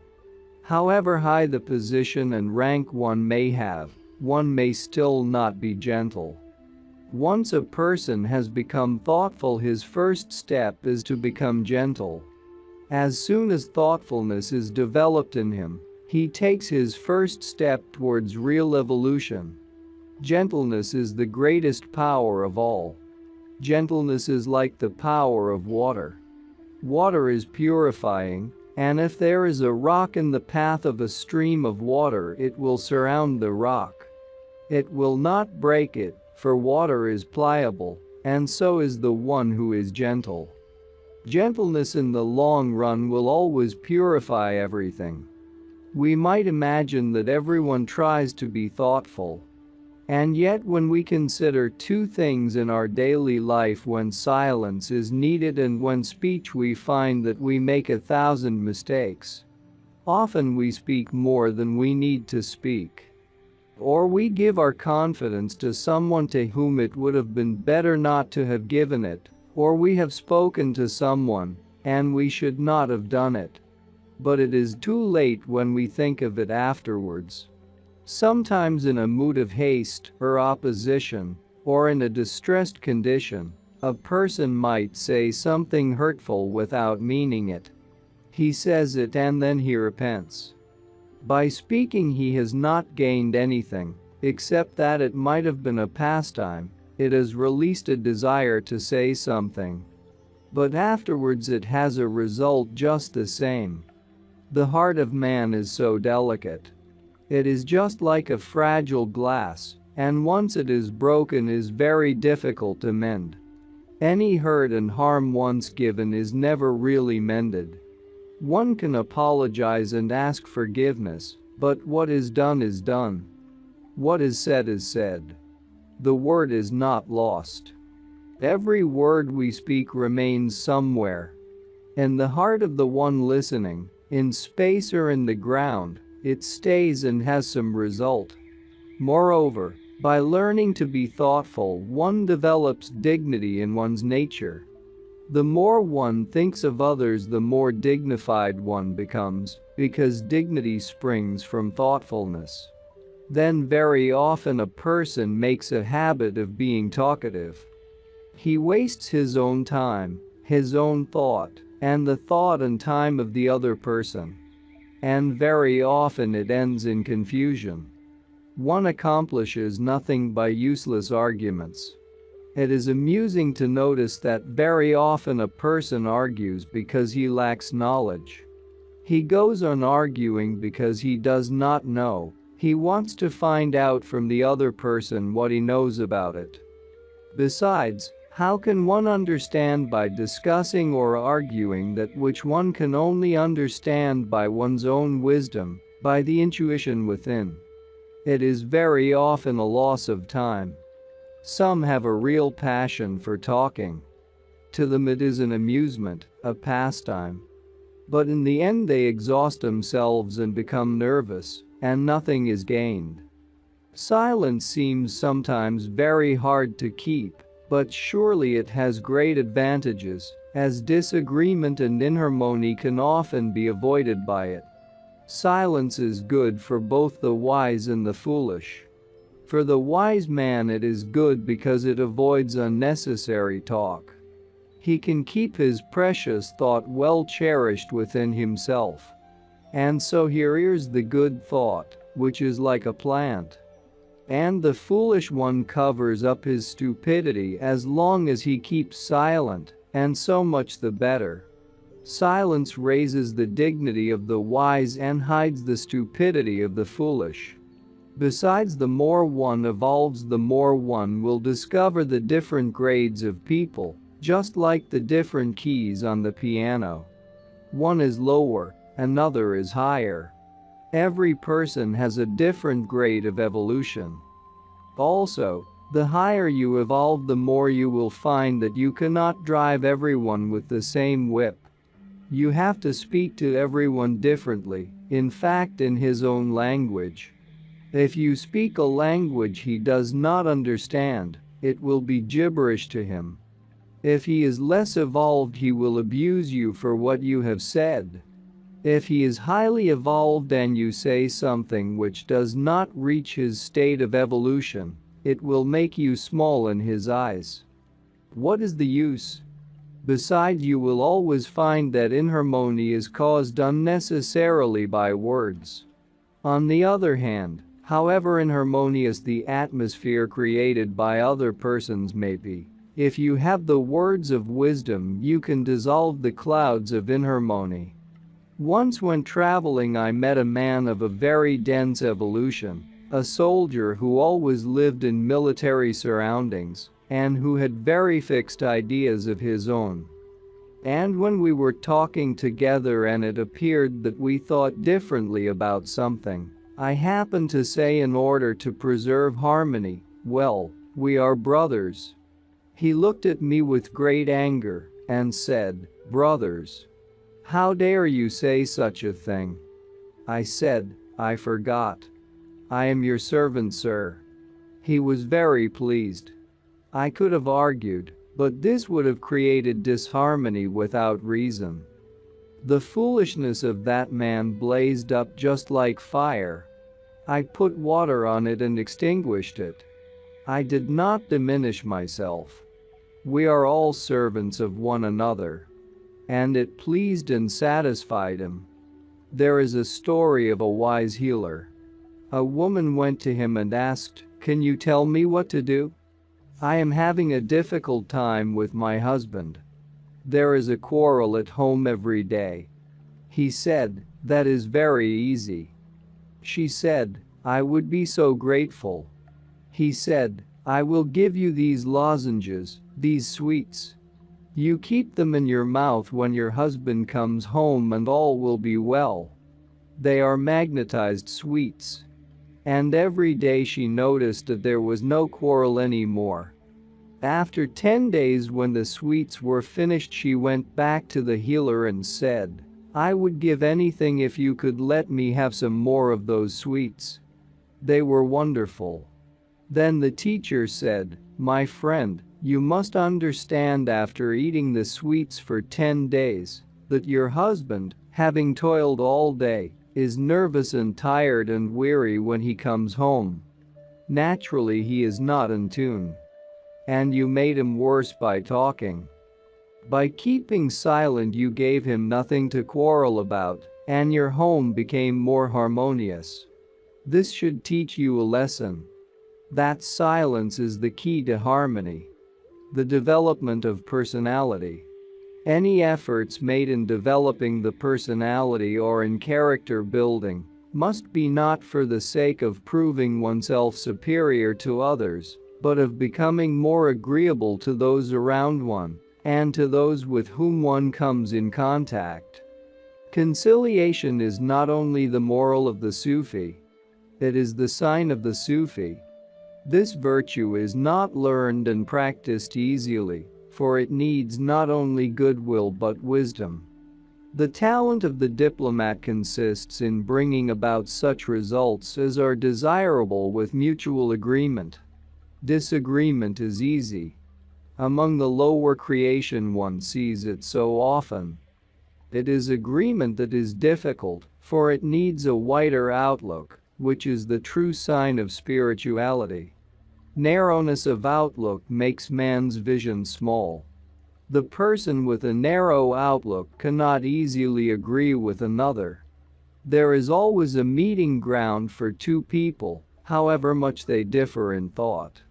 However high the position and rank one may have, one may still not be gentle. Once a person has become thoughtful, his first step is to become gentle. As soon as thoughtfulness is developed in him, he takes his first step towards real evolution. Gentleness is the greatest power of all. Gentleness is like the power of water. Water is purifying, and if there is a rock in the path of a stream of water, it will surround the rock. It will not break it, for water is pliable, and so is the one who is gentle. Gentleness in the long run will always purify everything. We might imagine that everyone tries to be thoughtful. And yet when we consider two things in our daily life, when silence is needed and when speech, we find that we make 1,000 mistakes. Often we speak more than we need to speak. Or we give our confidence to someone to whom it would have been better not to have given it, or we have spoken to someone, and we should not have done it. But it is too late when we think of it afterwards. Sometimes in a mood of haste or opposition, or in a distressed condition, a person might say something hurtful without meaning it. He says it and then he repents. By speaking, he has not gained anything, except that it might have been a pastime. It has released a desire to say something. But afterwards it has a result just the same. The heart of man is so delicate. It is just like a fragile glass, and once it is broken is very difficult to mend. Any hurt and harm once given is never really mended. One can apologize and ask forgiveness, but what is done is done. What is said is said. The word is not lost. Every word we speak remains somewhere. In the heart of the one listening, in space or in the ground, it stays and has some result. Moreover, by learning to be thoughtful, one develops dignity in one's nature. The more one thinks of others, the more dignified one becomes, because dignity springs from thoughtfulness. Then very often a person makes a habit of being talkative. He wastes his own time, his own thought, and the thought and time of the other person. And very often it ends in confusion. One accomplishes nothing by useless arguments. It is amusing to notice that very often a person argues because he lacks knowledge. He goes on arguing because he does not know. He wants to find out from the other person what he knows about it. Besides, how can one understand by discussing or arguing that which one can only understand by one's own wisdom, by the intuition within? It is very often a loss of time. Some have a real passion for talking. To them it is an amusement, a pastime. But in the end they exhaust themselves and become nervous, and nothing is gained. Silence seems sometimes very hard to keep. But surely it has great advantages, as disagreement and inharmony can often be avoided by it. Silence is good for both the wise and the foolish. For the wise man it is good because it avoids unnecessary talk. He can keep his precious thought well cherished within himself. And so he rears the good thought, which is like a plant. And the foolish one covers up his stupidity as long as he keeps silent, and so much the better. Silence raises the dignity of the wise and hides the stupidity of the foolish. Besides, the more one evolves, the more one will discover the different grades of people, just like the different keys on the piano. One is lower, another is higher. Every person has a different grade of evolution. Also, the higher you evolve, the more you will find that you cannot drive everyone with the same whip. You have to speak to everyone differently, in fact in his own language. If you speak a language he does not understand, it will be gibberish to him. If he is less evolved, he will abuse you for what you have said. If he is highly evolved and you say something which does not reach his state of evolution, it will make you small in his eyes. What is the use? Besides, you will always find that inharmony is caused unnecessarily by words. On the other hand, however inharmonious the atmosphere created by other persons may be, If you have the words of wisdom, you can dissolve the clouds of inharmony. Once when traveling, I met a man of a very dense evolution, a soldier who always lived in military surroundings and who had very fixed ideas of his own. And when we were talking together and it appeared that we thought differently about something, I happened to say, in order to preserve harmony, well, we are brothers. He looked at me with great anger and said, "Brothers? How dare you say such a thing?" I said, "I forgot. I am your servant, sir." He was very pleased. I could have argued, but this would have created disharmony without reason. The foolishness of that man blazed up just like fire. I put water on it and extinguished it. I did not diminish myself. We are all servants of one another. And it pleased and satisfied him. There is a story of a wise healer. A woman went to him and asked, "Can you tell me what to do? I am having a difficult time with my husband. There is a quarrel at home every day." He said, "That is very easy." She said, "I would be so grateful." He said, "I will give you these lozenges, these sweets. You keep them in your mouth when your husband comes home and all will be well." They are magnetized sweets. And every day she noticed that there was no quarrel anymore. After 10 days, when the sweets were finished, she went back to the healer and said, "I would give anything if you could let me have some more of those sweets. They were wonderful." Then the teacher said, "My friend, you must understand, after eating the sweets for 10 days, that your husband, having toiled all day, is nervous and tired and weary when he comes home. Naturally, he is not in tune. And you made him worse by talking. By keeping silent, you gave him nothing to quarrel about, and your home became more harmonious. This should teach you a lesson. That silence is the key to harmony. The development of personality. Any efforts made in developing the personality or in character building must be not for the sake of proving oneself superior to others, but of becoming more agreeable to those around one and to those with whom one comes in contact. Conciliation is not only the moral of the Sufi, it is the sign of the Sufi. This virtue is not learned and practiced easily, for it needs not only goodwill but wisdom. The talent of the diplomat consists in bringing about such results as are desirable with mutual agreement. Disagreement is easy. Among the lower creation one sees it so often. It is agreement that is difficult, for it needs a wider outlook, which is the true sign of spirituality. Narrowness of outlook makes man's vision small. The person with a narrow outlook cannot easily agree with another. There is always a meeting ground for two people, however much they differ in thought.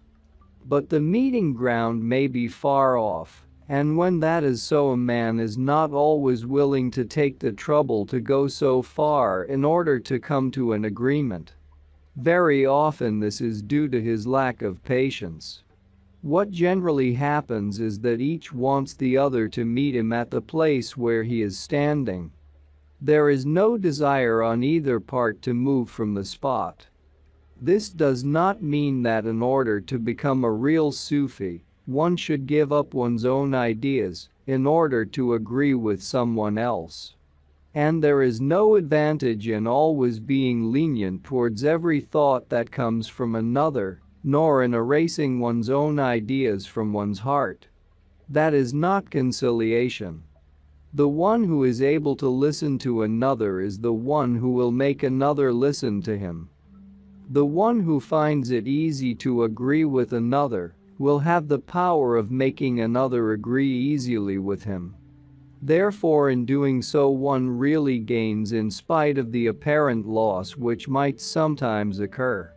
But the meeting ground may be far off, and when that is so, a man is not always willing to take the trouble to go so far in order to come to an agreement. Very often this is due to his lack of patience. What generally happens is that each wants the other to meet him at the place where he is standing. There is no desire on either part to move from the spot. This does not mean that in order to become a real Sufi, one should give up one's own ideas in order to agree with someone else. And there is no advantage in always being lenient towards every thought that comes from another, nor in erasing one's own ideas from one's heart. That is not conciliation. The one who is able to listen to another is the one who will make another listen to him. The one who finds it easy to agree with another will have the power of making another agree easily with him. Therefore, in doing so, one really gains in spite of the apparent loss which might sometimes occur.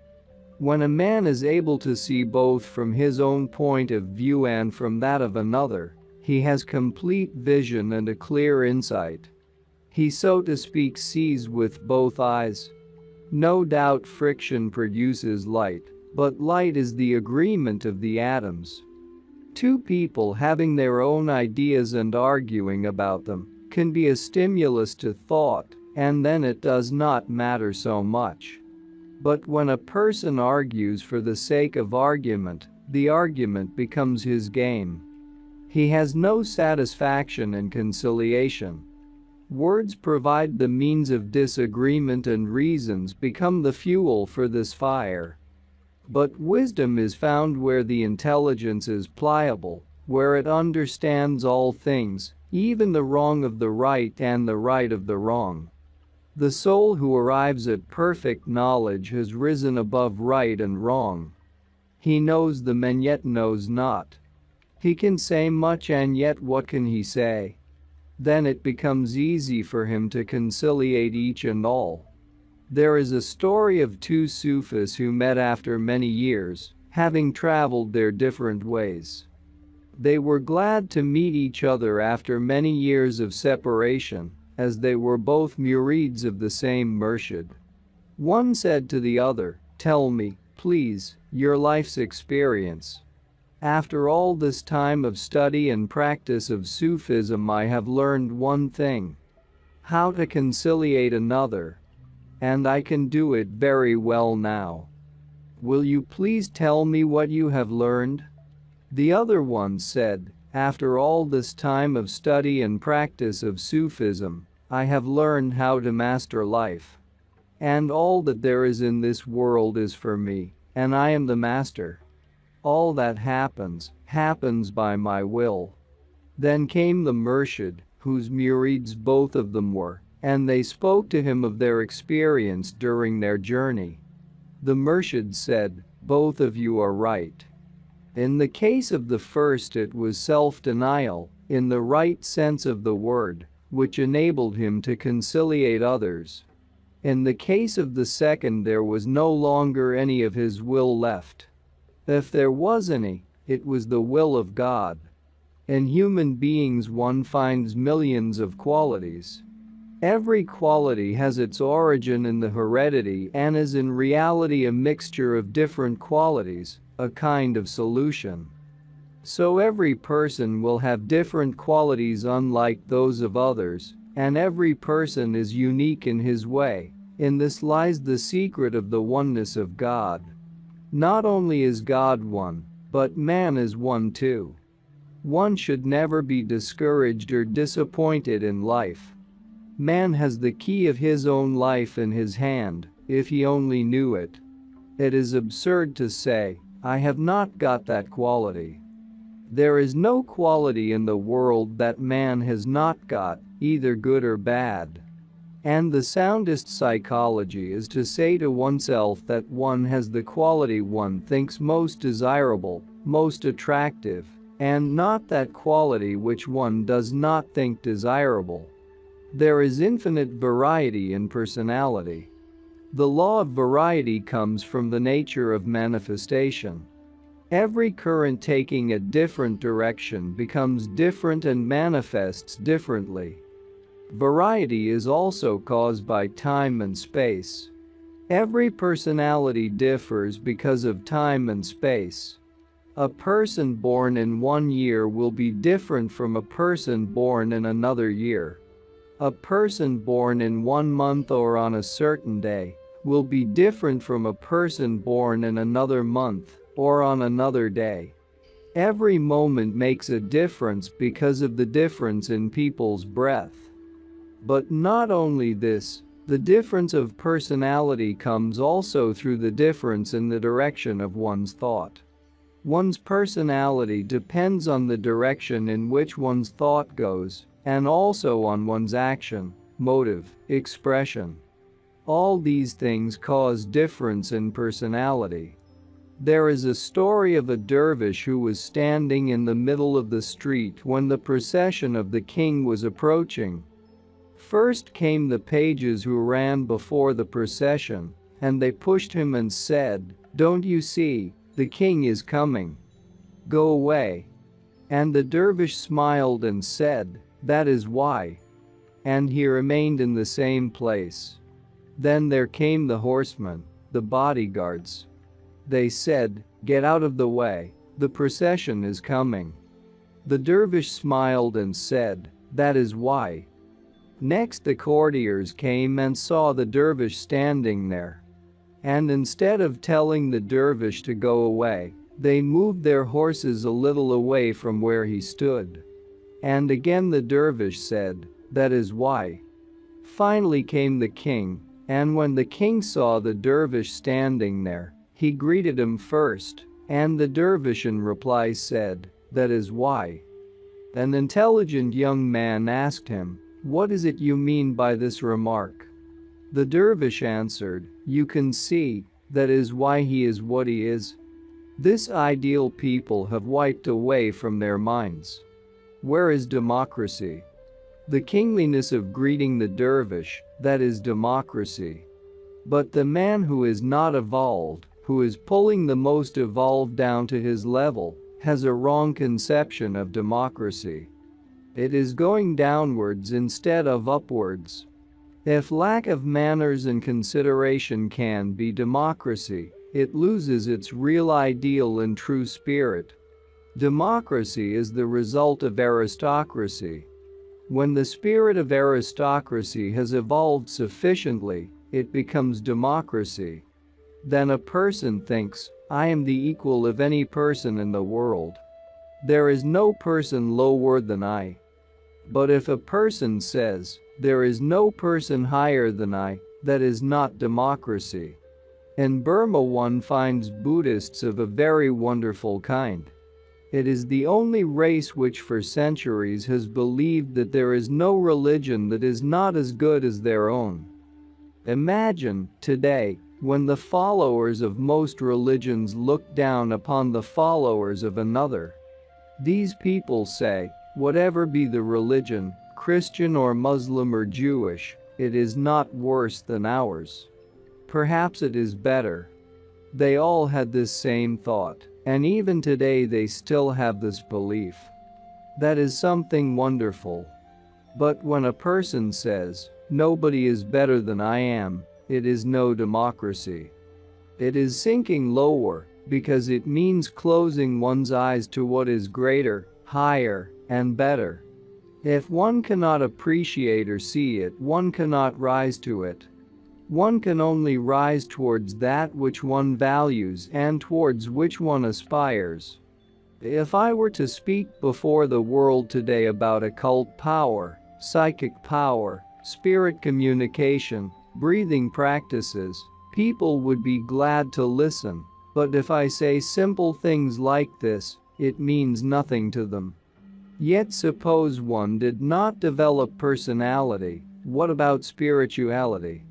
When a man is able to see both from his own point of view and from that of another, he has complete vision and a clear insight. He, so to speak, sees with both eyes. No doubt friction produces light, but light is the agreement of the atoms. Two people having their own ideas and arguing about them can be a stimulus to thought, and then it does not matter so much. But when a person argues for the sake of argument, the argument becomes his game. He has no satisfaction in conciliation. Words provide the means of disagreement and reasons become the fuel for this fire. But wisdom is found where the intelligence is pliable, where it understands all things, even the wrong of the right and the right of the wrong. The soul who arrives at perfect knowledge has risen above right and wrong. He knows them and yet knows not. He can say much and yet what can he say? Then it becomes easy for him to conciliate each and all. There is a story of two Sufis who met after many years, having traveled their different ways. They were glad to meet each other after many years of separation, as they were both murids of the same murshid. One said to the other, "Tell me, please, your life's experience. After all this time of study and practice of Sufism, I have learned one thing: how to conciliate another. And I can do it very well now. Will you please tell me what you have learned?" The other one said, "After all this time of study and practice of Sufism, I have learned how to master life. And all that there is in this world is for me, and I am the master. All that happens, happens by my will." Then came the murshid, whose murids both of them were, and they spoke to him of their experience during their journey. The murshid said, "Both of you are right. In the case of the first, it was self-denial, in the right sense of the word, which enabled him to conciliate others. In the case of the second, there was no longer any of his will left. If there was any, it was the will of God. In human beings one finds millions of qualities. Every quality has its origin in the heredity and is in reality a mixture of different qualities, a kind of solution. So every person will have different qualities unlike those of others, and every person is unique in his way. In this lies the secret of the oneness of God. Not only is God one, but man is one too. One should never be discouraged or disappointed in life. Man has the key of his own life in his hand, if he only knew it. It is absurd to say, "I have not got that quality." There is no quality in the world that man has not got, either good or bad. And the soundest psychology is to say to oneself that one has the quality one thinks most desirable, most attractive, and not that quality which one does not think desirable. There is infinite variety in personality. The law of variety comes from the nature of manifestation. Every current taking a different direction becomes different and manifests differently. Variety is also caused by time and space. Every personality differs because of time and space. A person born in one year will be different from a person born in another year. A person born in 1 month or on a certain day will be different from a person born in another month or on another day. Every moment makes a difference because of the difference in people's breath. But not only this, the difference of personality comes also through the difference in the direction of one's thought. One's personality depends on the direction in which one's thought goes, and also on one's action, motive, expression. All these things cause difference in personality. There is a story of a dervish who was standing in the middle of the street when the procession of the king was approaching. First came the pages who ran before the procession, and they pushed him and said, Don't you see, the king is coming. Go away." And the dervish smiled and said, "That is why." And he remained in the same place. Then there came the horsemen, the bodyguards. They said, "Get out of the way, the procession is coming." The dervish smiled and said, "That is why." Next the courtiers came and saw the dervish standing there. And instead of telling the dervish to go away, they moved their horses a little away from where he stood. And again the dervish said, "That is why." Finally came the king, and when the king saw the dervish standing there, he greeted him first, and the dervish in reply said, "That is why." An intelligent young man asked him, "What is it you mean by this remark?" The dervish answered, "You can see, that is why he is what he is." This ideal people have wiped away from their minds. Where is democracy? The kingliness of greeting the dervish, that is democracy. But the man who is not evolved, who is pulling the most evolved down to his level, has a wrong conception of democracy. It is going downwards instead of upwards. If lack of manners and consideration can be democracy, it loses its real ideal and true spirit. Democracy is the result of aristocracy. When the spirit of aristocracy has evolved sufficiently, it becomes democracy. Then a person thinks, "I am the equal of any person in the world. There is no person lower than I." But if a person says, "There is no person higher than I," that is not democracy. In Burma one finds Buddhists of a very wonderful kind. It is the only race which for centuries has believed that there is no religion that is not as good as their own. Imagine, today, when the followers of most religions look down upon the followers of another. These people say, whatever be the religion, Christian or Muslim or Jewish, it is not worse than ours. Perhaps it is better. They all had this same thought, and even today they still have this belief. That is something wonderful. But when a person says, "Nobody is better than I am," it is no democracy. It is sinking lower, because it means closing one's eyes to what is greater, higher, and better. If one cannot appreciate or see it, one cannot rise to it. One can only rise towards that which one values and towards which one aspires. If I were to speak before the world today about occult power, psychic power, spirit communication, breathing practices, people would be glad to listen. But if I say simple things like this, it means nothing to them. Yet suppose one did not develop personality, what about spirituality?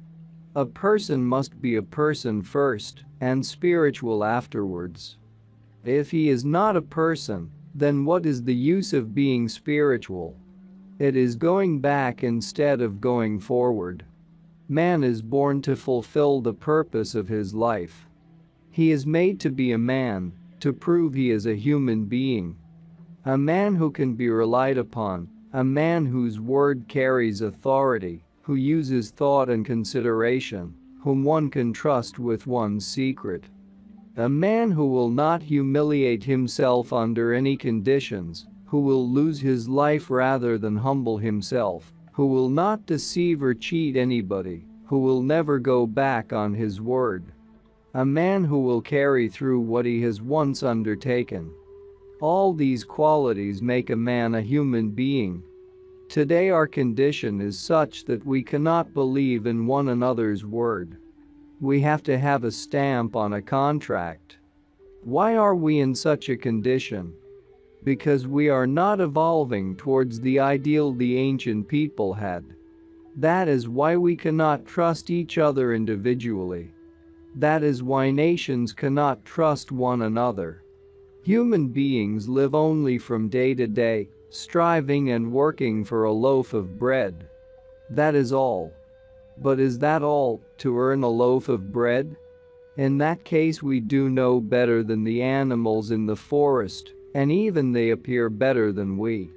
A person must be a person first, and spiritual afterwards. If he is not a person, then what is the use of being spiritual? It is going back instead of going forward. Man is born to fulfill the purpose of his life. He is made to be a man, to prove he is a human being. A man who can be relied upon, a man whose word carries authority, who uses thought and consideration, whom one can trust with one's secret. A man who will not humiliate himself under any conditions, who will lose his life rather than humble himself, who will not deceive or cheat anybody, who will never go back on his word. A man who will carry through what he has once undertaken. All these qualities make a man a human being. Today our condition is such that we cannot believe in one another's word. We have to have a stamp on a contract. Why are we in such a condition? Because we are not evolving towards the ideal the ancient people had. That is why we cannot trust each other individually. That is why nations cannot trust one another. Human beings live only from day to day, striving and working for a loaf of bread. That is all. But is that all, to earn a loaf of bread? In that case we do no better than the animals in the forest, and even they appear better than we.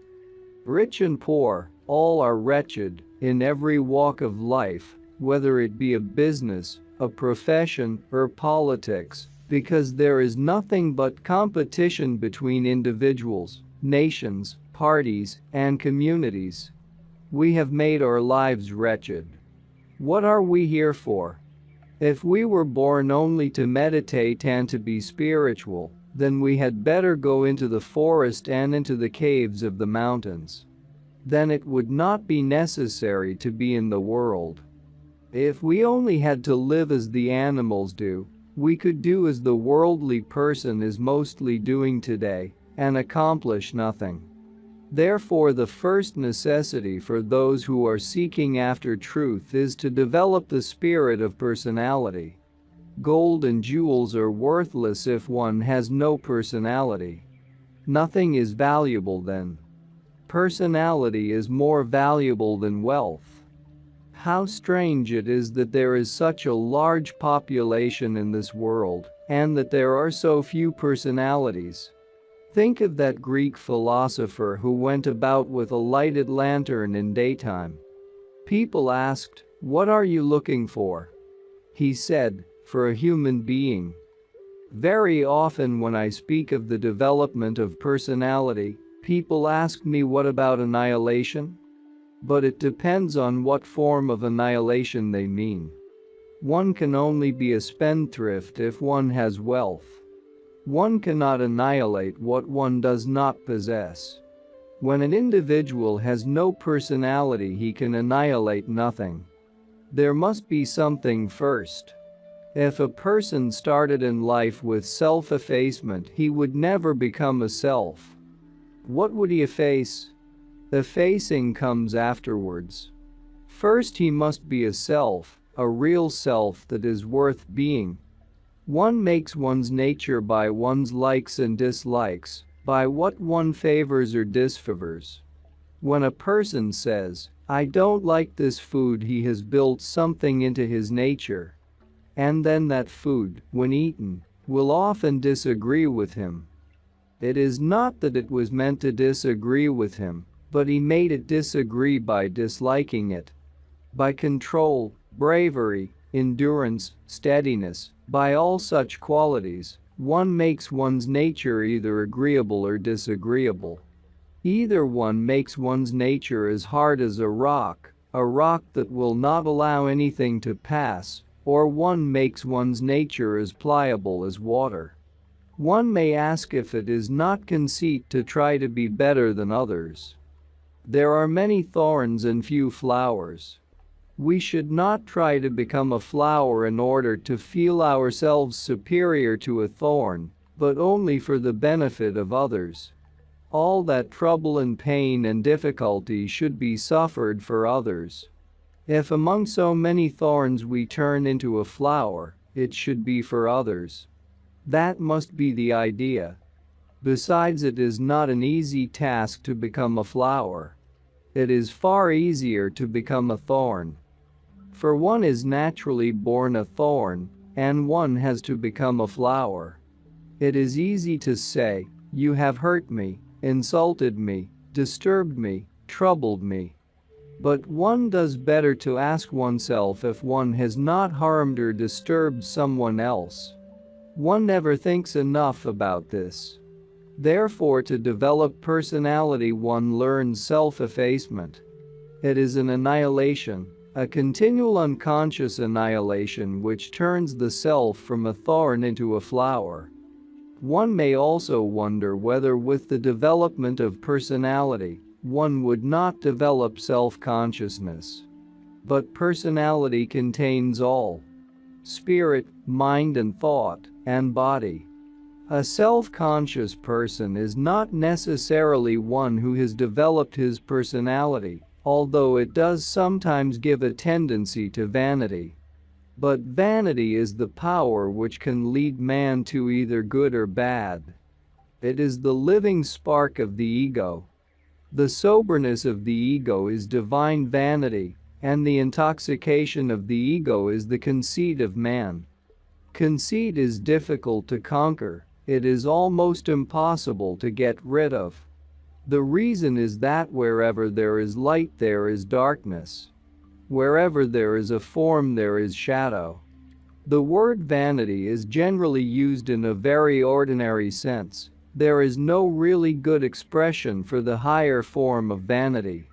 Rich and poor, all are wretched, in every walk of life, whether it be a business, a profession, or politics, because there is nothing but competition between individuals, nations, parties, and communities. We have made our lives wretched. What are we here for? If we were born only to meditate and to be spiritual, then we had better go into the forest and into the caves of the mountains. Then it would not be necessary to be in the world. If we only had to live as the animals do, we could do as the worldly person is mostly doing today, and accomplish nothing. Therefore, the first necessity for those who are seeking after truth is to develop the spirit of personality. Gold and jewels are worthless if one has no personality. Nothing is valuable then. Personality is more valuable than wealth. How strange it is that there is such a large population in this world, and that there are so few personalities. Think of that Greek philosopher who went about with a lighted lantern in daytime. People asked, "What are you looking for?" He said, "For a human being." Very often when I speak of the development of personality, people ask me, what about annihilation? But it depends on what form of annihilation they mean. One can only be a spendthrift if one has wealth. One cannot annihilate what one does not possess. When an individual has no personality, he can annihilate nothing. There must be something first. If a person started in life with self-effacement, he would never become a self. What would he efface? Effacing comes afterwards. First he must be a self, a real self that is worth being. One makes one's nature by one's likes and dislikes, by what one favors or disfavors. When a person says, "I don't like this food," he has built something into his nature. And then that food, when eaten, will often disagree with him. It is not that it was meant to disagree with him, but he made it disagree by disliking it. By control, bravery, endurance, steadiness, by all such qualities, one makes one's nature either agreeable or disagreeable. Either one makes one's nature as hard as a rock that will not allow anything to pass, or one makes one's nature as pliable as water. One may ask if it is not conceit to try to be better than others. There are many thorns and few flowers. We should not try to become a flower in order to feel ourselves superior to a thorn, but only for the benefit of others. All that trouble and pain and difficulty should be suffered for others. If among so many thorns we turn into a flower, it should be for others. That must be the idea. Besides, it is not an easy task to become a flower. It is far easier to become a thorn. For one is naturally born a thorn, and one has to become a flower. It is easy to say, "You have hurt me, insulted me, disturbed me, troubled me." But one does better to ask oneself if one has not harmed or disturbed someone else. One never thinks enough about this. Therefore, to develop personality, one learns self-effacement. It is an annihilation, a continual unconscious annihilation which turns the self from a thorn into a flower. One may also wonder whether with the development of personality, one would not develop self-consciousness. But personality contains all: spirit, mind and thought, and body. A self-conscious person is not necessarily one who has developed his personality, although it does sometimes give a tendency to vanity. But vanity is the power which can lead man to either good or bad. It is the living spark of the ego. The soberness of the ego is divine vanity, and the intoxication of the ego is the conceit of man. Conceit is difficult to conquer, it is almost impossible to get rid of. The reason is that wherever there is light there is darkness. Wherever there is a form there is shadow. The word vanity is generally used in a very ordinary sense. There is no really good expression for the higher form of vanity.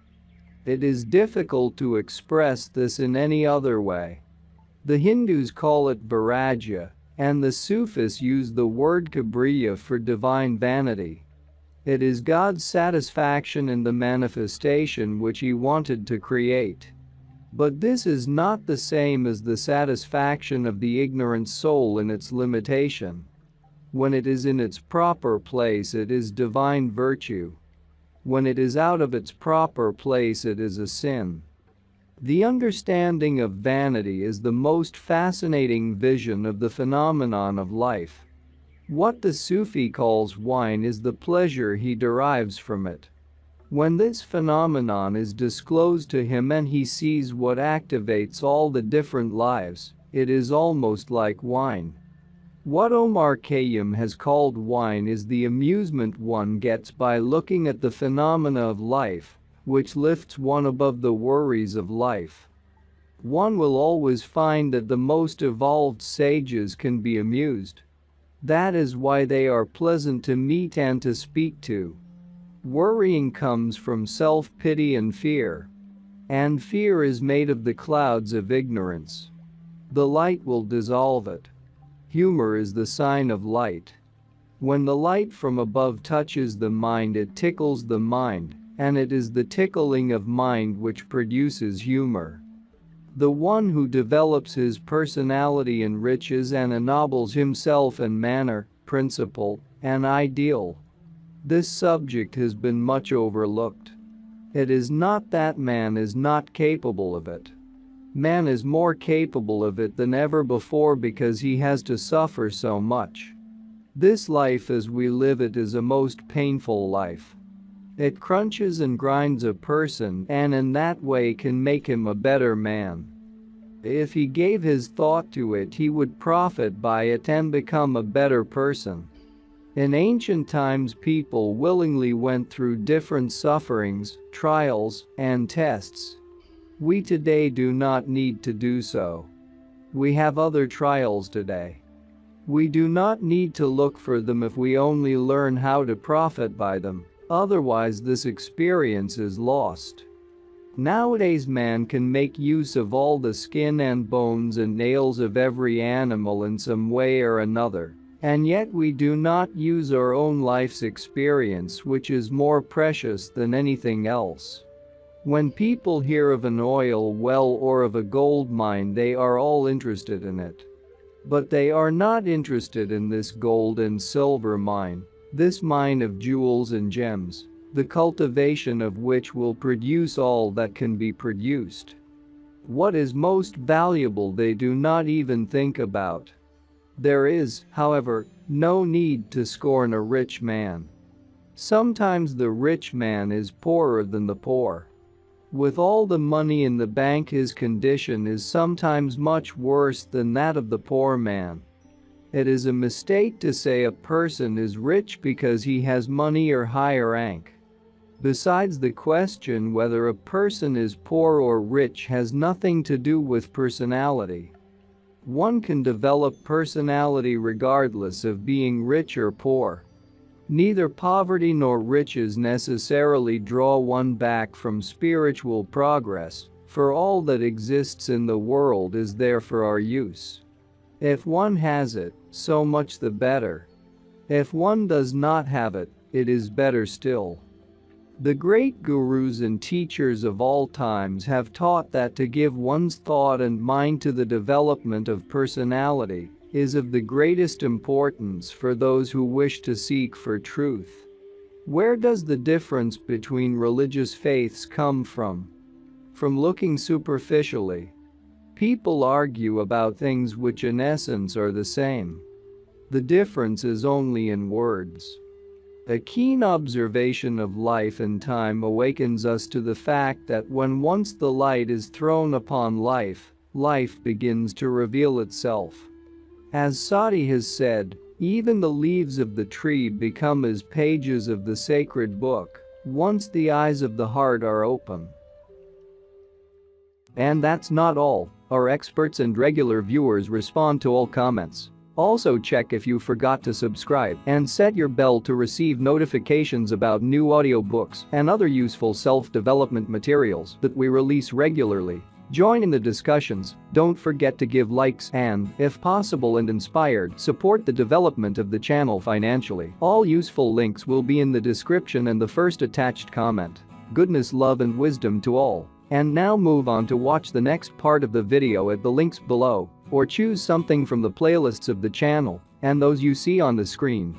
It is difficult to express this in any other way. The Hindus call it vairagya, and the Sufis use the word kabriya for divine vanity. It is God's satisfaction in the manifestation which He wanted to create. But this is not the same as the satisfaction of the ignorant soul in its limitation. When it is in its proper place, it is divine virtue. When it is out of its proper place, it is a sin. The understanding of vanity is the most fascinating vision of the phenomenon of life. What the Sufi calls wine is the pleasure he derives from it. When this phenomenon is disclosed to him and he sees what activates all the different lives, it is almost like wine. What Omar Khayyam has called wine is the amusement one gets by looking at the phenomena of life, which lifts one above the worries of life. One will always find that the most evolved sages can be amused. That is why they are pleasant to meet and to speak to. Worrying comes from self-pity and fear. And fear is made of the clouds of ignorance. The light will dissolve it. Humor is the sign of light. When the light from above touches the mind, it tickles the mind, and it is the tickling of mind which produces humor. The one who develops his personality enriches and ennobles himself in manner, principle, and ideal. This subject has been much overlooked. It is not that man is not capable of it. Man is more capable of it than ever before because he has to suffer so much. This life as we live it is a most painful life. It crunches and grinds a person and in that way can make him a better man. If he gave his thought to it, he would profit by it and become a better person. In ancient times, people willingly went through different sufferings, trials, and tests. We today do not need to do so. We have other trials today. We do not need to look for them if we only learn how to profit by them. Otherwise, this experience is lost. Nowadays, man can make use of all the skin and bones and nails of every animal in some way or another, and yet we do not use our own life's experience, which is more precious than anything else. When people hear of an oil well or of a gold mine, they are all interested in it. But they are not interested in this gold and silver mine, this mine of jewels and gems, the cultivation of which will produce all that can be produced. What is most valuable they do not even think about. There is, however, no need to scorn a rich man. Sometimes the rich man is poorer than the poor. With all the money in the bank, his condition is sometimes much worse than that of the poor man. It is a mistake to say a person is rich because he has money or high rank. Besides, the question whether a person is poor or rich has nothing to do with personality. One can develop personality regardless of being rich or poor. Neither poverty nor riches necessarily draw one back from spiritual progress, for all that exists in the world is there for our use. If one has it, so much the better. If one does not have it, it is better still. The great gurus and teachers of all times have taught that to give one's thought and mind to the development of personality is of the greatest importance for those who wish to seek for truth. Where does the difference between religious faiths come from? From looking superficially. People argue about things which in essence are the same. The difference is only in words. A keen observation of life and time awakens us to the fact that when once the light is thrown upon life, life begins to reveal itself. As Sati has said, even the leaves of the tree become as pages of the sacred book once the eyes of the heart are open. And that's not all. Our experts and regular viewers respond to all comments. Also check if you forgot to subscribe and set your bell to receive notifications about new audiobooks and other useful self-development materials that we release regularly. Join in the discussions, don't forget to give likes and, if possible and inspired, support the development of the channel financially. All useful links will be in the description and the first attached comment. Goodness, love and wisdom to all. And now move on to watch the next part of the video at the links below, or choose something from the playlists of the channel and those you see on the screen.